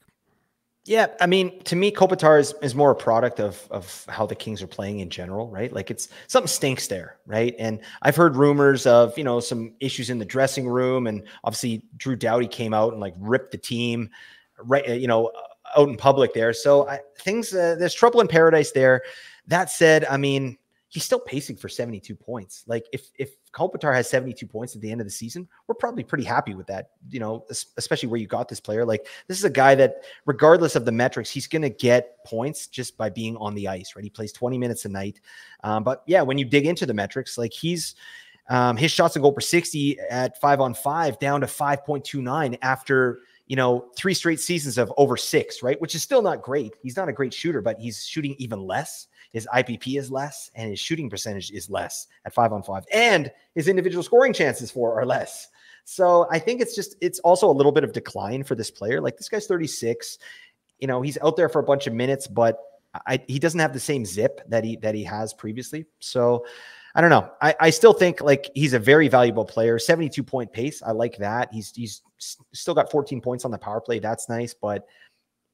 Yeah, I mean, to me, Kopitar is more a product of how the Kings are playing in general, right? Like, it's something stinks there, right? And I've heard rumors of, some issues in the dressing room, and obviously Drew Doughty came out and like ripped the team, right? Out in public there. So there's trouble in paradise there. That said, I mean, he's still pacing for 72 points. Like, if Kopitar has 72 points at the end of the season, we're probably pretty happy with that, especially where you got this player. Like, this is a guy that, regardless of the metrics, he's going to get points just by being on the ice, right? He plays 20 minutes a night. But yeah, when you dig into the metrics, like, he's his shots on goal per 60 at 5-on-5 down to 5.29 after, 3 straight seasons of over 6, right? Which is still not great. He's not a great shooter, but he's shooting even less. His IPP is less, and his shooting percentage is less at 5-on-5, and his individual scoring chances for are less. So I think it's also a little bit of decline for this player. Like, this guy's 36, he's out there for a bunch of minutes, but he doesn't have the same zip that he has previously. So I don't know. I still think, like, he's a very valuable player. 72-point pace, I like that. He's still got 14 points on the power play. That's nice, but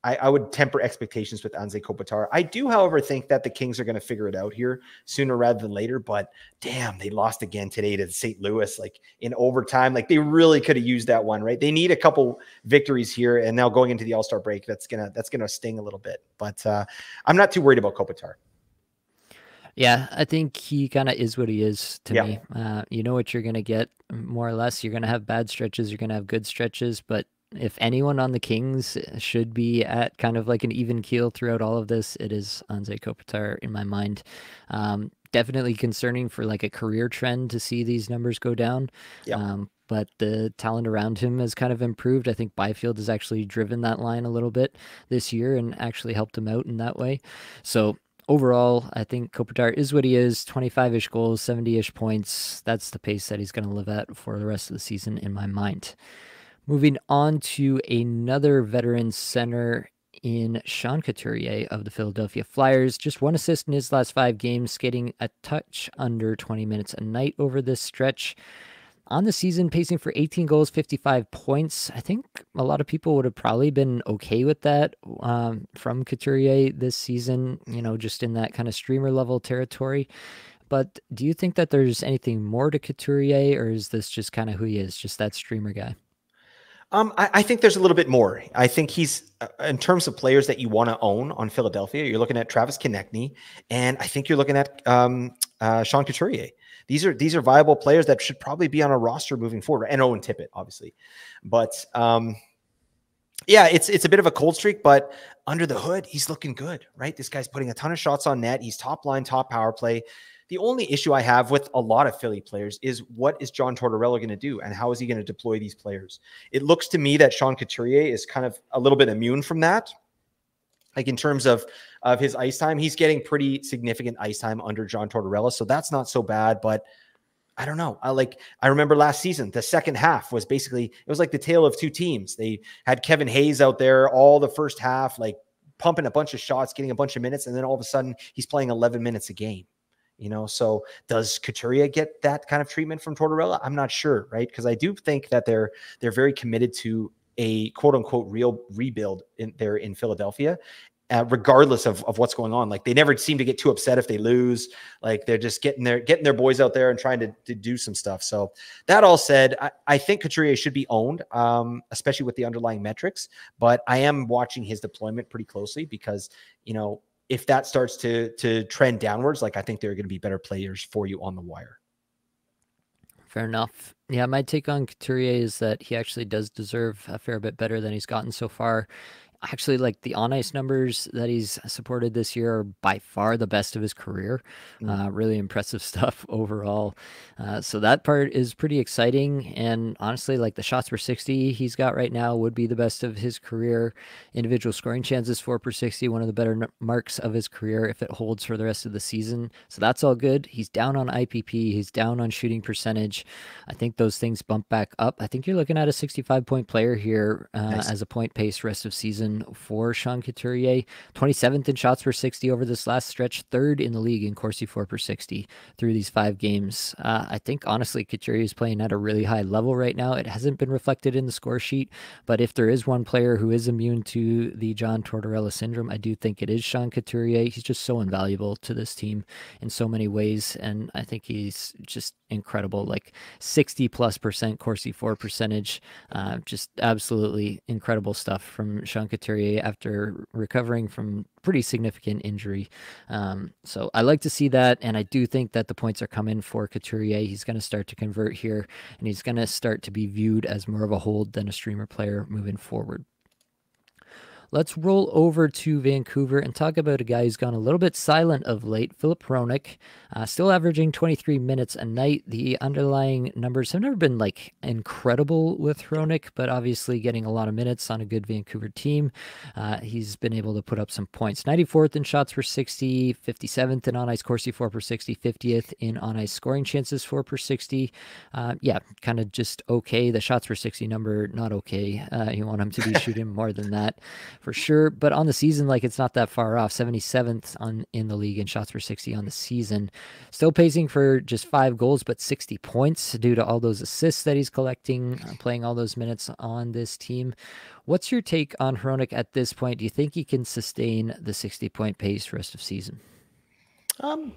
I would temper expectations with Anze Kopitar. I do, however, think that the Kings are going to figure it out here sooner rather than later, but damn, they lost again today to St. Louis, like, in overtime. Like, they really could have used that one, right? They need a couple victories here, and now going into the All-Star break, that's gonna sting a little bit. But I'm not too worried about Kopitar. Yeah, I think he kind of is what he is to me. You know what you're going to get, more or less. You're going to have bad stretches. You're going to have good stretches. But if anyone on the Kings should be at kind of like an even keel throughout all of this, it is Anze Kopitar in my mind. Definitely concerning for like a career trend to see these numbers go down. But the talent around him has kind of improved. I think Byfield has actually driven that line a little bit this year and actually helped him out in that way. So overall, I think Kopitar is what he is, 25-ish goals, 70-ish points. That's the pace that he's going to live at for the rest of the season in my mind. Moving on to another veteran center in Sean Couturier of the Philadelphia Flyers. Just 1 assist in his last 5 games, skating a touch under 20 minutes a night over this stretch. On the season, pacing for 18 goals, 55 points. I think a lot of people would have probably been okay with that from Couturier this season, just in that kind of streamer level territory. But do you think that there's anything more to Couturier, or is this just kind of who he is, just that streamer guy? I think there's a little bit more. I think he's, in terms of players that you want to own on Philadelphia, you're looking at Travis Konechny, and I think you're looking at Sean Couturier. These are viable players that should probably be on a roster moving forward, and Owen Tippett, obviously. But yeah, it's a bit of a cold streak, but under the hood, he's looking good, right? This guy's putting a ton of shots on net. He's top line, top power play. The only issue I have with a lot of Philly players is, what is John Tortorella going to do, and how is he going to deploy these players? It looks to me that Sean Couturier is kind of a little bit immune from that. Like, in terms of his ice time, he's getting pretty significant ice time under John Tortorella, so that's not so bad. But I don't know. I remember last season, the second half was basically, it was like the tale of two teams. They had Kevin Hayes out there all the first half, like pumping a bunch of shots, getting a bunch of minutes. And then all of a sudden he's playing 11 minutes a game, So does Couturier get that kind of treatment from Tortorella? I'm not sure. Right. Cause I do think that they're very committed to a quote unquote real rebuild in Philadelphia. Regardless of what's going on. Like they never seem to get too upset if they lose. Like they're just getting their boys out there and trying to do some stuff. So that all said, I think Couturier should be owned, especially with the underlying metrics, but I am watching his deployment pretty closely because, if that starts to trend downwards, like I think there are going to be better players for you on the wire. Fair enough. Yeah, my take on Couturier is that he actually does deserve a fair bit better than he's gotten so far. Actually, like the on-ice numbers that he's supported this year are by far the best of his career. Really impressive stuff overall. So that part is pretty exciting. And honestly, like the shots per 60 he's got right now would be the best of his career. Individual scoring chances 4/60, one of the better marks of his career if it holds for the rest of the season. So that's all good. He's down on IPP. He's down on shooting percentage. I think those things bump back up. I think you're looking at a 65-point player here nice. As a point pace rest of season for Sean Couturier. 27th in shots per 60 over this last stretch, 3rd in the league in Corsi 4/60 through these 5 games. I think honestly Couturier is playing at a really high level right now. It hasn't been reflected in the score sheet, but if there is one player who is immune to the John Tortorella syndrome, I do think it is Sean Couturier. He's just so invaluable to this team in so many ways, and I think he's just incredible, like 60+% Corsi 4 percentage. Just absolutely incredible stuff from Sean Couturier after recovering from pretty significant injury. So I like to see that, and I do think that the points are coming for Couturier. He's going to start to convert here, and he's going to start to be viewed as more of a hold than a streamer player moving forward. Let's roll over to Vancouver and talk about a guy who's gone a little bit silent of late, Filip Hronek, still averaging 23 minutes a night. The underlying numbers have never been like incredible with Hronek, but obviously getting a lot of minutes on a good Vancouver team. He's been able to put up some points. 94th in shots per 60, 57th in on-ice Corsi 4/60, 50th in on-ice scoring chances 4/60. Yeah, kind of just okay. The shots per 60 number, not okay. You want him to be shooting more than that, for sure. But on the season, like it's not that far off. 77th in the league in shots per 60 on the season. Still pacing for just 5 goals, but 60 points due to all those assists that he's collecting, playing all those minutes on this team. What's your take on Hronek at this point? Do you think he can sustain the 60-point pace rest of season?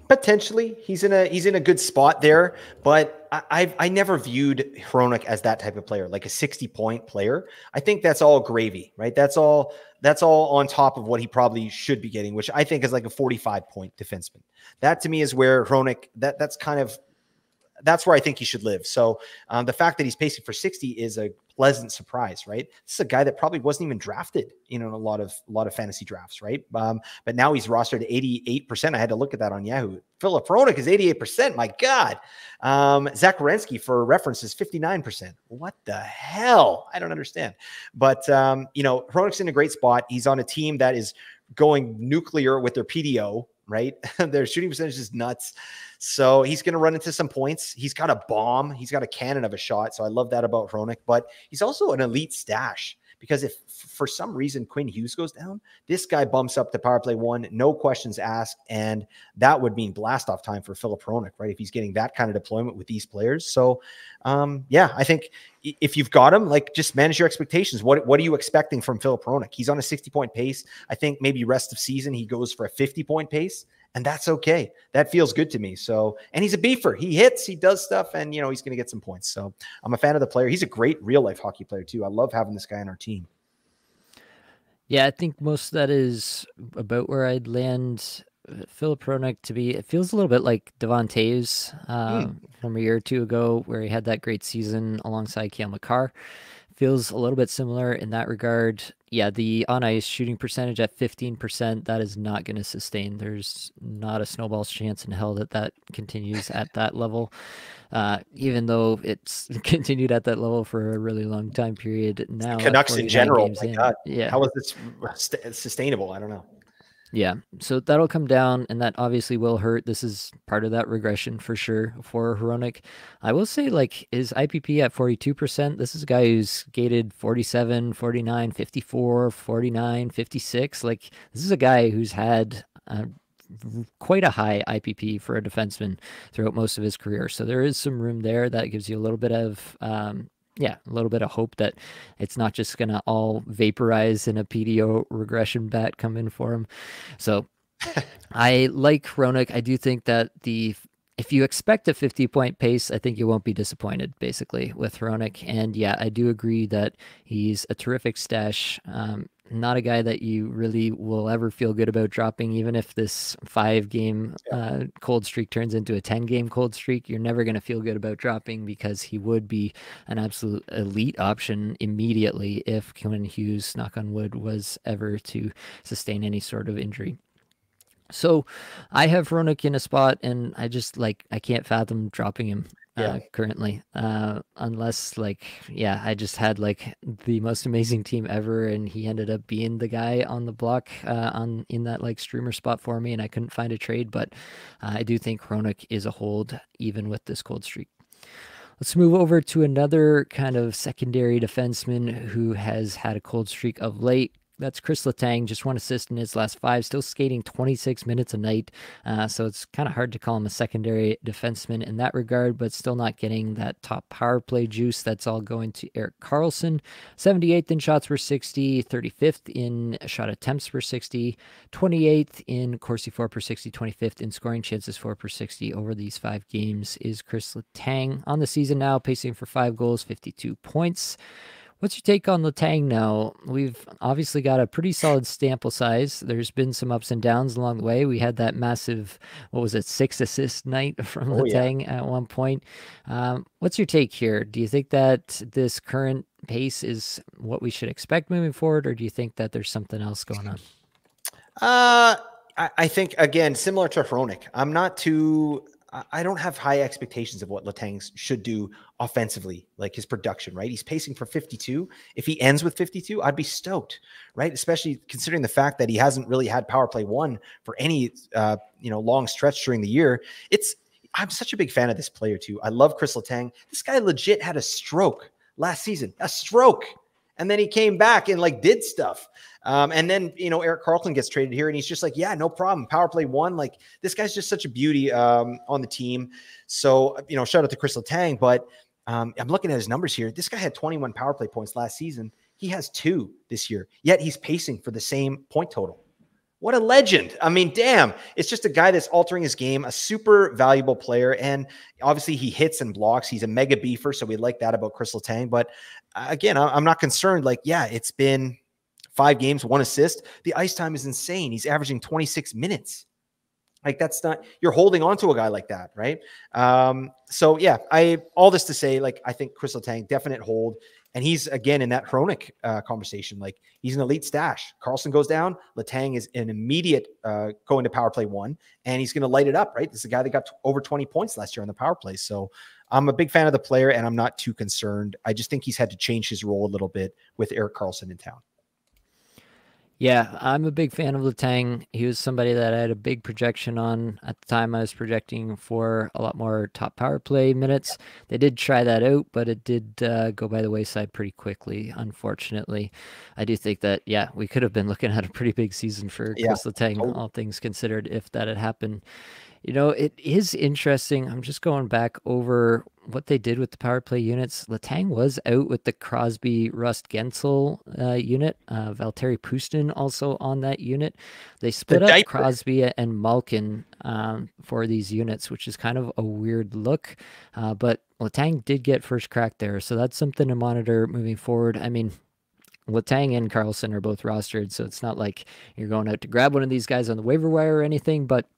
Potentially, he's in a good spot there, but I never viewed Hronek as that type of player, like a 60-point player. I think that's all gravy, right? That's all on top of what he probably should be getting, which I think is like a 45-point defenseman. That to me is where Hronek, that's where I think he should live. So the fact that he's pacing for 60 is a pleasant surprise, right? This is a guy that probably wasn't even drafted, in a lot of fantasy drafts, right? But now he's rostered at 88%. I had to look at that on Yahoo. Filip Hronek is 88%. My God. Zach Werenski, for reference, is 59%. What the hell? I don't understand. But Hronek's in a great spot. He's on a team that is going nuclear with their PDO, right? Their shooting percentage is nuts. So he's going to run into some points. He's got a bomb. He's got a cannon of a shot. So I love that about Hronek, but he's also an elite stash, because if for some reason Quinn Hughes goes down, this guy bumps up to power play 1, no questions asked. And that would mean blast off time for Filip Hronek, right? If he's getting that kind of deployment with these players. So yeah, I think if you've got him, like, just manage your expectations. What are you expecting from Filip Hronek? He's on a 60-point pace. I think maybe rest of season, he goes for a 50-point pace, and that's okay. That feels good to me. So, and he's a beefer. He hits, he does stuff, and, he's going to get some points. So I'm a fan of the player. He's a great real life hockey player too. I love having this guy on our team. Yeah, I think most of that is about where I'd land Filip Hronek to be. It feels a little bit like Devon Toews from a year or two ago, where he had that great season alongside Cale Makar. Feels a little bit similar in that regard. Yeah, the on-ice shooting percentage at 15%, that is not going to sustain. There's not a snowball's chance in hell that continues at that level, even though it's continued at that level for a really long time period now. Canucks in general, my God. Yeah. How is this sustainable? I don't know. Yeah, so that'll come down, and that obviously will hurt. This is part of that regression for sure for Hronik. I will say, like, his IPP at 42%. This is a guy who's gated 47, 49, 54, 49, 56. Like, this is a guy who's had quite a high IPP for a defenseman throughout most of his career. So there is some room there that gives you a little bit of yeah, a little bit of hope that it's not just going to all vaporize in a PDO regression bet come in for him. So I like Hronik. I do think that if you expect a 50-point pace, I think you won't be disappointed, basically, with Hronik. And yeah, I do agree that he's a terrific stash. Not a guy that you really will ever feel good about dropping, even if this 5-game cold streak turns into a 10-game cold streak. You're never going to feel good about dropping because he would be an absolute elite option immediately if Quinn Hughes, knock on wood, was ever to sustain any sort of injury. So I have Hronik in a spot, and I can't fathom dropping him currently, unless I just had like the most amazing team ever, and he ended up being the guy on the block in that like streamer spot for me, and I couldn't find a trade. But I do think Hronik is a hold even with this cold streak. Let's move over to another kind of secondary defenseman who has had a cold streak of late. That's Chris Letang, just 1 assist in his last 5, still skating 26 minutes a night. So it's kind of hard to call him a secondary defenseman in that regard, but still not getting that top power play juice. That's all going to Erik Karlsson. 78th in shots per 60, 35th in shot attempts per 60, 28th in Corsi 4 per 60, 25th in scoring chances 4 per 60 over these 5 games is Chris Letang. On the season now, pacing for 5 goals, 52 points. What's your take on Letang now? We've obviously got a pretty solid sample size. There's been some ups and downs along the way. We had that massive, 6-assist night from Letang at one point. What's your take here? Do you think that this current pace is what we should expect moving forward, or do you think that there's something else going on? I think, again, similar to Hronik, I don't have high expectations of what Letang should do offensively, like his production, right? He's pacing for 52. If he ends with 52, I'd be stoked, right? Especially considering the fact that he hasn't really had power play 1 for any, long stretch during the year. I'm such a big fan of this player too. I love Chris Letang. This guy legit had a stroke last season, and then he came back and did stuff. And then, Erik Karlsson gets traded here and he's just like, yeah, no problem. Power play 1. Like, this guy's just such a beauty on the team. So, shout out to Chris Letang, but I'm looking at his numbers here. This guy had 21 power play points last season. He has 2 this year, yet he's pacing for the same point total. What a legend. I mean, damn, it's just a guy that's altering his game, a super valuable player. And obviously he hits and blocks. He's a mega beefer. So we like that about Chris Letang. But again, I'm not concerned. It's been 5 games, 1 assist. The ice time is insane. He's averaging 26 minutes. That's not, you're holding on to a guy like that, right? So yeah, all this to say, I think Chris Letang, definite hold. And he's, again, in that Hronik conversation. He's an elite stash. Karlsson goes down. Letang is an immediate going to power play 1, and he's going to light it up, right? This is a guy that got over 20 points last year on the power play. So I'm a big fan of the player, and I'm not too concerned. I just think he's had to change his role a little bit with Erik Karlsson in town. Yeah, I'm a big fan of Letang. He was somebody that I had a big projection on at the time. I was projecting for a lot more top power play minutes. They did try that out, but it did go by the wayside pretty quickly, unfortunately. I do think that, yeah, we could have been looking at a pretty big season for Chris Letang, all things considered, if that had happened. It is interesting. I'm just going back over what they did with the power play units. Letang was out with the Crosby Rust Gensel unit. Valtteri Pustin also on that unit. They split up Crosby and Malkin for these units, which is kind of a weird look. But Letang did get first crack there, so that's something to monitor moving forward. I mean, Letang and Karlsson are both rostered, so it's not like you're going out to grab one of these guys on the waiver wire or anything, but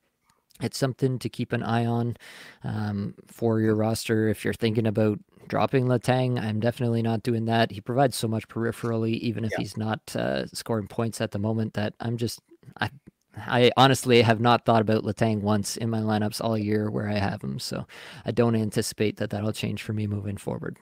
it's something to keep an eye on for your roster. If you're thinking about dropping Letang, I'm definitely not doing that. He provides so much peripherally, even if he's not scoring points at the moment, that I honestly have not thought about Letang once in my lineups all year where I have him. So I don't anticipate that that'll change for me moving forward.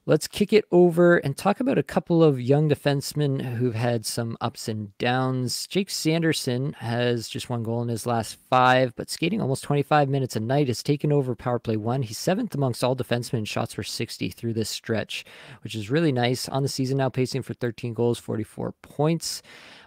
Let's kick it over and talk about a couple of young defensemen who've had some ups and downs. Jake Sanderson has just 1 goal in his last 5, but skating almost 25 minutes a night has taken over power play 1. He's 7th amongst all defensemen in shots per 60 through this stretch, which is really nice. On the season now, pacing for 13 goals, 44 points.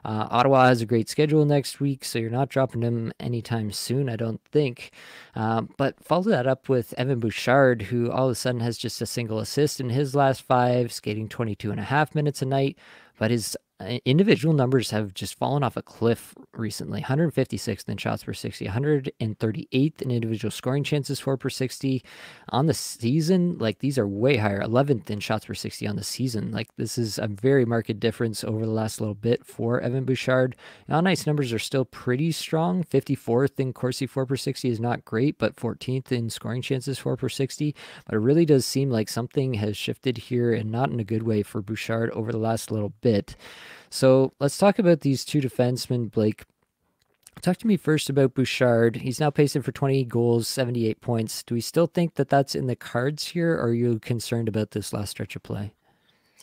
Ottawa has a great schedule next week, so you're not dropping him anytime soon, I don't think. But follow that up with Evan Bouchard, who all of a sudden has just a single assist in his last 5, skating 22.5 minutes a night. But his individual numbers have just fallen off a cliff recently. 156th in shots per 60, 138th in individual scoring chances for per 60 on the season. Like, these are way higher. 11th in shots per 60 on the season. Like, this is a very marked difference over the last little bit for Evan Bouchard. On ice numbers are still pretty strong. 54th in Corsi 4 per 60 is not great, but 14th in scoring chances 4 per 60. But it really does seem like something has shifted here, and not in a good way for Bouchard over the last little bit. So let's talk about these two defensemen, Blake. Talk to me first about Bouchard. He's now pacing for 20 goals, 78 points. Do we still think that that's in the cards here, or are you concerned about this last stretch of play?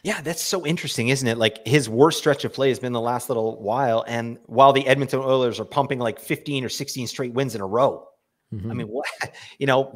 Yeah, that's so interesting, isn't it? Like, his worst stretch of play has been the last little while. And while the Edmonton Oilers are pumping like 15 or 16 straight wins in a row. I mean, what,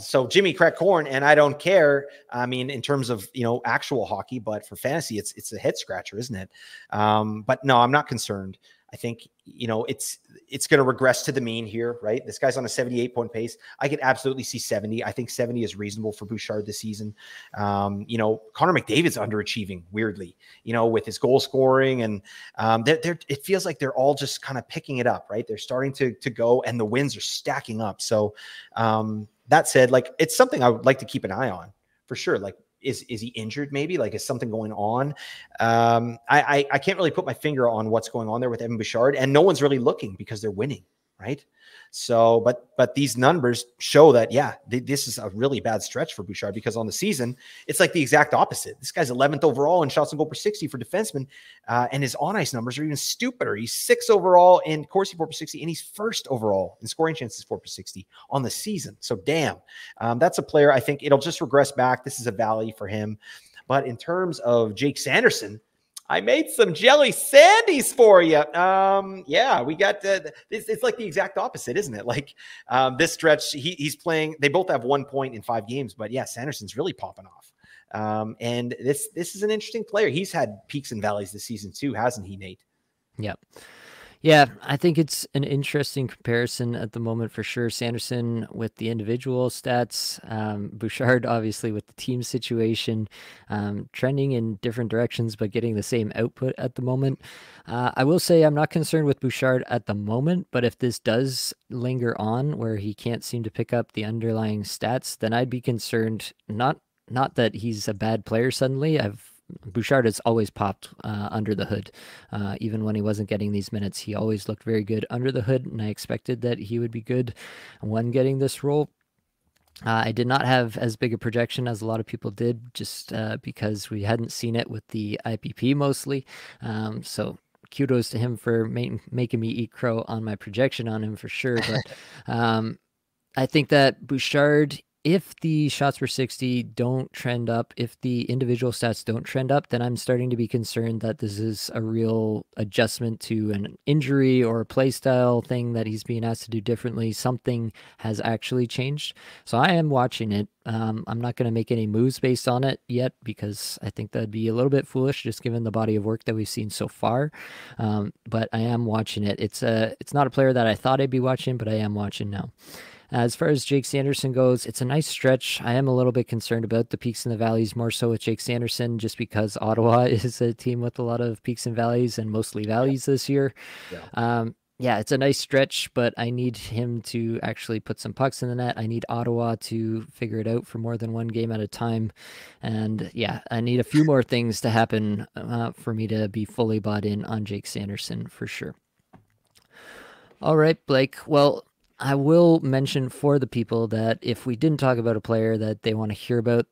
so Jimmy cracked corn, and I don't care. I mean, in terms of, actual hockey, but for fantasy, it's a head scratcher, isn't it? But no, I'm not concerned. I think, it's going to regress to the mean here, right? This guy's on a 78-point pace. I could absolutely see 70. I think 70 is reasonable for Bouchard this season. Connor McDavid's underachieving weirdly, with his goal scoring, and it feels like they're all just kind of picking it up, right? They're starting to go, and the wins are stacking up. So that said, like, it's something I would like to keep an eye on for sure. Like, is he injured? Maybe, like, is something going on? I can't really put my finger on what's going on there with Evan Bouchard, and no one's really looking because they're winning, right? So, but these numbers show that, yeah, this is a really bad stretch for Bouchard, because on the season, it's like the exact opposite. This guy's 11th overall in shots and goal per 60 for defensemen, and his on-ice numbers are even stupider. He's 6th overall in Corsi 4 per 60, and he's 1st overall in scoring chances 4 per 60 on the season. So, damn, that's a player. I think it'll just regress back. This is a valley for him. But in terms of Jake Sanderson, I made some jelly sandies for you. Yeah, we got it's like the exact opposite, isn't it? Like, this stretch, he's playing. They both have 1 point in 5 games, but yeah, Sanderson's really popping off. And this is an interesting player. He's had peaks and valleys this season too, hasn't he, Nate? Yep. Yeah, I think it's an interesting comparison at the moment for sure. Sanderson with the individual stats, Bouchard obviously with the team situation, trending in different directions but getting the same output at the moment. I will say I'm not concerned with Bouchard at the moment, but if this does linger on where he can't seem to pick up the underlying stats, then I'd be concerned. Not that he's a bad player suddenly. Bouchard has always popped under the hood. Even when he wasn't getting these minutes, he always looked very good under the hood, and I expected that he would be good when getting this role. I did not have as big a projection as a lot of people did, just because we hadn't seen it with the IPP mostly. So kudos to him for making me eat crow on my projection on him for sure. But I think that Bouchard, if the shots per 60 don't trend up, if the individual stats don't trend up, then I'm starting to be concerned that this is a real adjustment to an injury or a play style thing that he's being asked to do differently. Something has actually changed. So I am watching it. I'm not going to make any moves based on it yet, because I think that'd be a little bit foolish just given the body of work that we've seen so far. But I am watching it. It's not a player that I thought I'd be watching, but I am watching now. As far as Jake Sanderson goes, it's a nice stretch. I am a little bit concerned about the peaks and the valleys, more so with Jake Sanderson, just because Ottawa is a team with a lot of peaks and valleys, and mostly valleys this year. Yeah, it's a nice stretch, but I need him to actually put some pucks in the net. I need Ottawa to figure it out for more than one game at a time. And yeah, I need a few more things to happen for me to be fully bought in on Jake Sanderson for sure. All right, Blake. Well, I will mention for the people that if we didn't talk about a player that they want to hear about,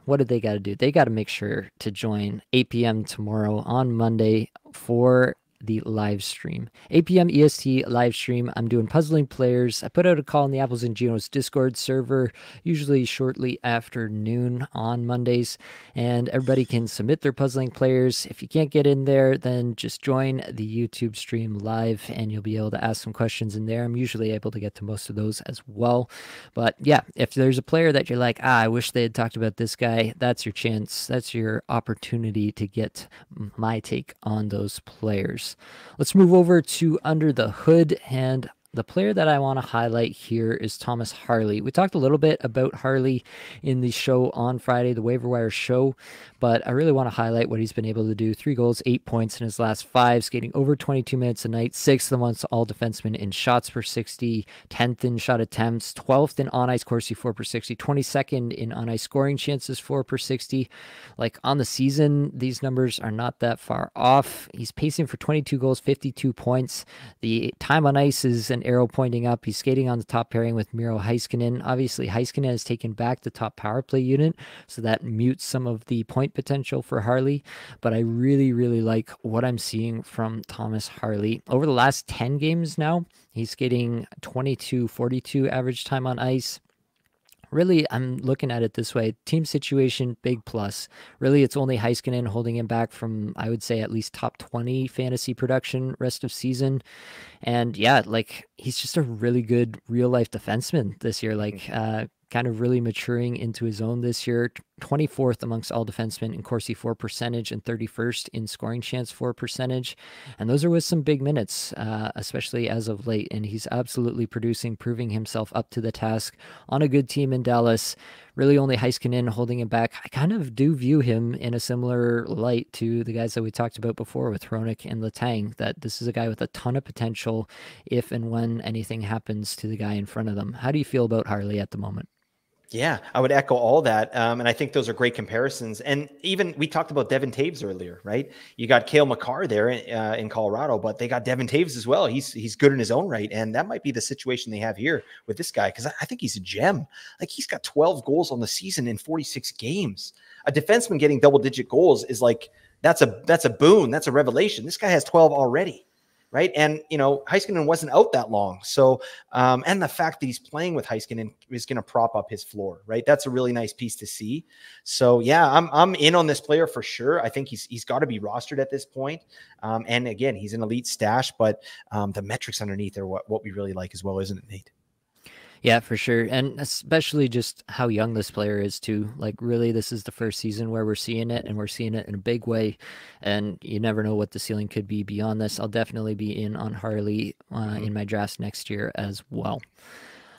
what did they got to do? They got to make sure to join 8 p.m. tomorrow on Monday for the live stream. 8 p.m. EST live stream. I'm doing puzzling players. I put out a call in the Apples and Genos Discord server, usually shortly after noon on Mondays, and everybody can submit their puzzling players. If you can't get in there, then just join the YouTube stream live, and you'll be able to ask some questions in there. I'm usually able to get to most of those as well. But yeah, if there's a player that you're like, I wish they had talked about this guy, that's your chance. That's your opportunity to get my take on those players. Let's move over to Under the Hood, and the player that I want to highlight here is Thomas Harley. We talked a little bit about Harley in the show on Friday, the waiver wire show, but I really want to highlight what he's been able to do. 3 goals, 8 points in his last 5, skating over 22 minutes a night, 6th amongst all defensemen in shots per 60, 10th in shot attempts, 12th in on-ice Corsi 4 per 60, 22nd in on-ice scoring chances 4 per 60. Like on the season, these numbers are not that far off. He's pacing for 22 goals, 52 points. The time on ice is an arrow pointing up. He's skating on the top pairing with Miro Heiskanen. Obviously, Heiskanen has taken back the top power play unit, so that mutes some of the point potential for Harley. But I really, really like what I'm seeing from Thomas Harley. Over the last 10 games now, he's skating 22-42 average time on ice. Really, I'm looking at it this way. Team situation, big plus. Really, it's only Heiskanen holding him back from, I would say, at least top 20 fantasy production rest of season. And yeah, like, he's just a really good real-life defenseman this year. Like, kind of really maturing into his own this year. 24th amongst all defensemen in Corsi 4 percentage and 31st in scoring chance 4 percentage. And those are with some big minutes, especially as of late. And he's absolutely producing, proving himself up to the task on a good team in Dallas. Really only Heiskanen holding him back. I kind of do view him in a similar light to the guys that we talked about before with Hronik and Letang, that this is a guy with a ton of potential if and when anything happens to the guy in front of them. How do you feel about Harley at the moment? Yeah, I would echo all that. And I think those are great comparisons. And even we talked about Devin Taves earlier, right? You got Cale Makar there in Colorado, but they got Devin Taves as well. He's good in his own right. And that might be the situation they have here with this guy, because I think he's a gem. Like, he's got 12 goals on the season in 46 games. A defenseman getting double-digit goals is like, that's a boon. That's a revelation. This guy has 12 already. Right. And, you know, Heiskanen wasn't out that long. So, and the fact that he's playing with Heiskanen is going to prop up his floor. Right. That's a really nice piece to see. So, yeah, I'm in on this player for sure. I think he's got to be rostered at this point. And again, he's an elite stash, but the metrics underneath are what we really like as well, isn't it, Nate? Yeah, for sure. And especially just how young this player is too. Like, really, this is the first season where we're seeing it, and we're seeing it in a big way. And you never know what the ceiling could be beyond this. I'll definitely be in on Harley in my drafts next year as well.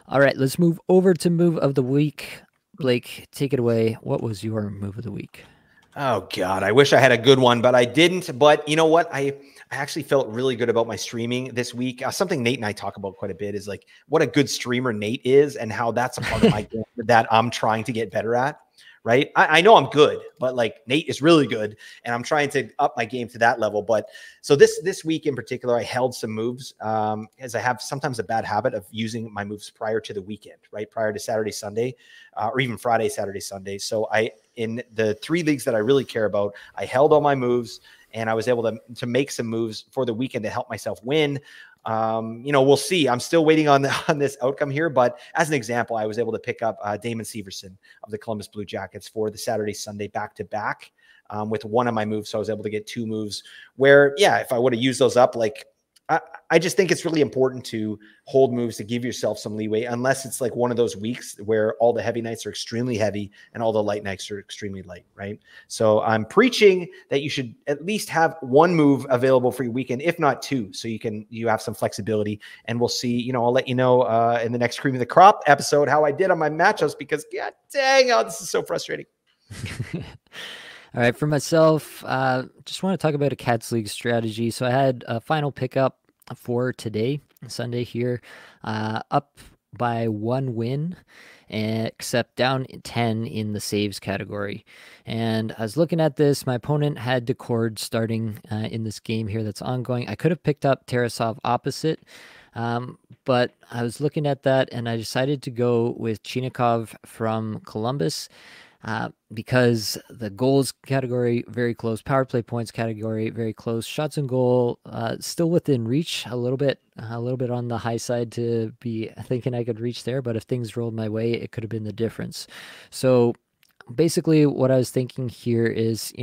All right, let's move over to move of the week. Blake, take it away. What was your move of the week? Oh God, I wish I had a good one, but I didn't. But you know what? I actually felt really good about my streaming this week. Something Nate and I talk about quite a bit is like what a good streamer Nate is and how that's a part of my game that I'm trying to get better at. Right. I know I'm good, but like Nate is really good and I'm trying to up my game to that level. But so this week in particular, I held some moves as I have sometimes a bad habit of using my moves prior to the weekend, right? Prior to Saturday, Sunday, or even Friday, Saturday, Sunday. So in the 3 leagues that I really care about, I held all my moves and I was able to make some moves for the weekend to help myself win. You know, we'll see. I'm still waiting on this outcome here, but as an example, I was able to pick up Damon Severson of the Columbus Blue Jackets for the Saturday, Sunday back-to-back with one of my moves. So I was able to get 2 moves where, yeah, if I would have used those up, like I just think it's really important to hold moves to give yourself some leeway, unless it's like one of those weeks where all the heavy nights are extremely heavy and all the light nights are extremely light, right? So I'm preaching that you should at least have 1 move available for your weekend, if not 2, so you have some flexibility. And we'll see, you know, I'll let you know in the next Cream of the Crop episode how I did on my matchups, because god dang, oh, this is so frustrating. All right, for myself, just want to talk about a Cats League strategy. So I had a final pickup for today, Sunday here, up by 1 win, except down 10 in the saves category. And I was looking at this. My opponent had Decord starting in this game here that's ongoing. I could have picked up Tarasov opposite, but I was looking at that and I decided to go with Chinikov from Columbus. because the goals category, very close. Power play points category, very close. Shots on goal, still within reach, a little bit on the high side to be thinking I could reach there. But if things rolled my way, it could have been the difference. So basically what I was thinking here is,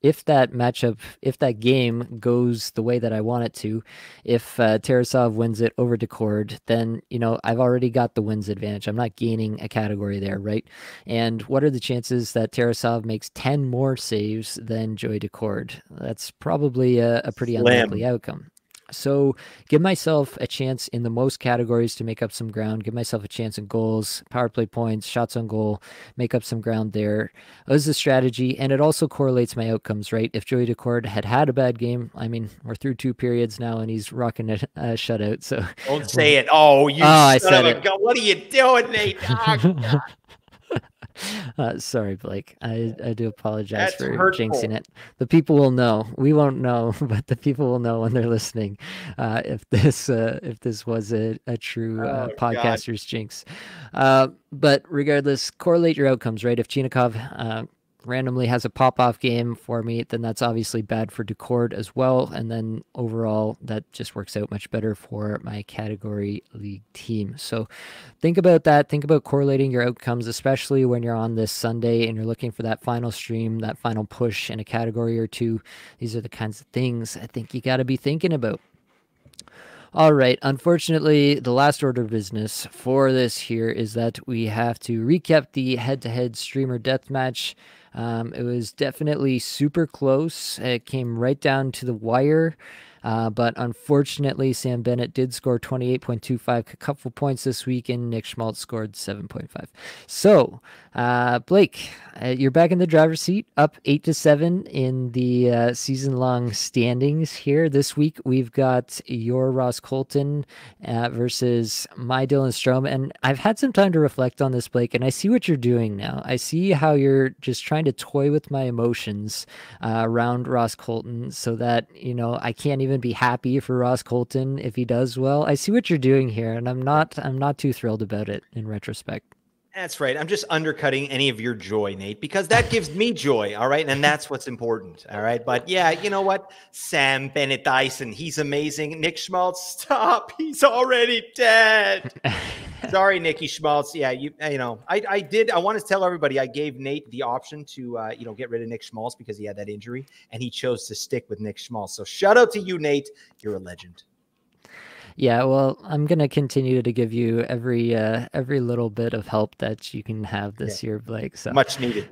if that matchup, if that game goes the way that I want it to, if Tarasov wins it over Decord, then, I've already got the wins advantage. I'm not gaining a category there, right? And what are the chances that Tarasov makes 10 more saves than Joey Decord? That's probably a pretty unlikely outcome. So give myself a chance in the most categories to make up some ground. Give myself a chance in goals, power play points, shots on goal, make up some ground there. That was the strategy, and it also correlates my outcomes, right? If Joey Decord had a bad game, I mean, we're through 2 periods now, and he's rocking a shutout. So don't say it. Oh, you I son said of a it. gun. What are you doing, Nate? Oh, sorry, Blake. I do apologize for hurtful. jinxing it. The people will know. We won't know, but the people will know when they're listening. If this was a true podcaster's jinx. But regardless, correlate your outcomes, right? If Chinikov randomly has a pop-off game for me, then that's obviously bad for Decord as well. And then overall, that just works out much better for my category league team. So think about that. Think about correlating your outcomes, especially when you're on this Sunday and you're looking for that final stream, that final push in a category or two. These are the kinds of things I think you got to be thinking about. All right. Unfortunately, the last order of business for this here is that we have to recap the head-to-head streamer deathmatch. It was definitely super close. It came right down to the wire. But unfortunately, Sam Bennett did score 28.25, a couple points this week, and Nick Schmaltz scored 7.5. So, Blake, you're back in the driver's seat, up 8-7 in the season-long standings here. This week, we've got your Ross Colton versus my Dylan Strome, and I've had some time to reflect on this, Blake, and I see what you're doing now. I see how you're just trying to toy with my emotions around Ross Colton so that, I can't even be happy for Ross Colton if he does well. I see what you're doing here, and I'm not too thrilled about it in retrospect. That's right. I'm just undercutting any of your joy, Nate, because that gives me joy. All right. And that's what's important. All right. But yeah, you know what? Sam Bennett Dyson, he's amazing. Nick Schmaltz, stop. He's already dead. Sorry, Nicky Schmaltz. Yeah, I want to tell everybody I gave Nate the option to get rid of Nick Schmaltz because he had that injury, and he chose to stick with Nick Schmaltz. So shout out to you, Nate. You're a legend. Yeah, well, I'm gonna continue to give you every little bit of help that you can have this year, Blake. So much needed.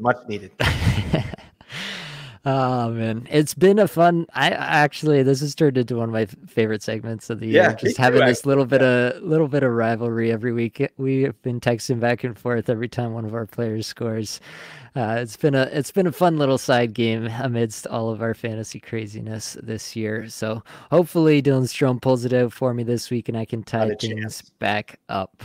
Oh man, it's been a fun. This has turned into one of my favorite segments of the year. Just having this little bit of rivalry every week. We have been texting back and forth every time one of our players scores. It's been a fun little side game amidst all of our fantasy craziness this year. So hopefully Dylan Strome pulls it out for me this week and I can tie things back up.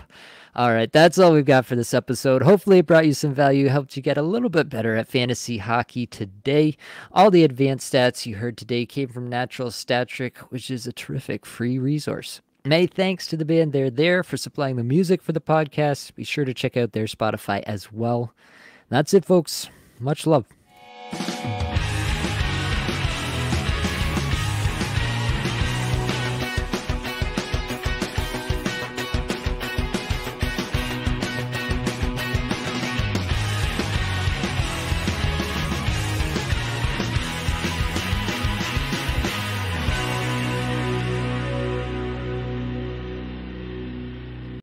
All right, that's all we've got for this episode. Hopefully it brought you some value, helped you get a little bit better at fantasy hockey today. All the advanced stats you heard today came from Natural Stat Trick, which is a terrific free resource. Many thanks to the band They're There for supplying the music for the podcast. Be sure to check out their Spotify as well. That's it, folks. Much love.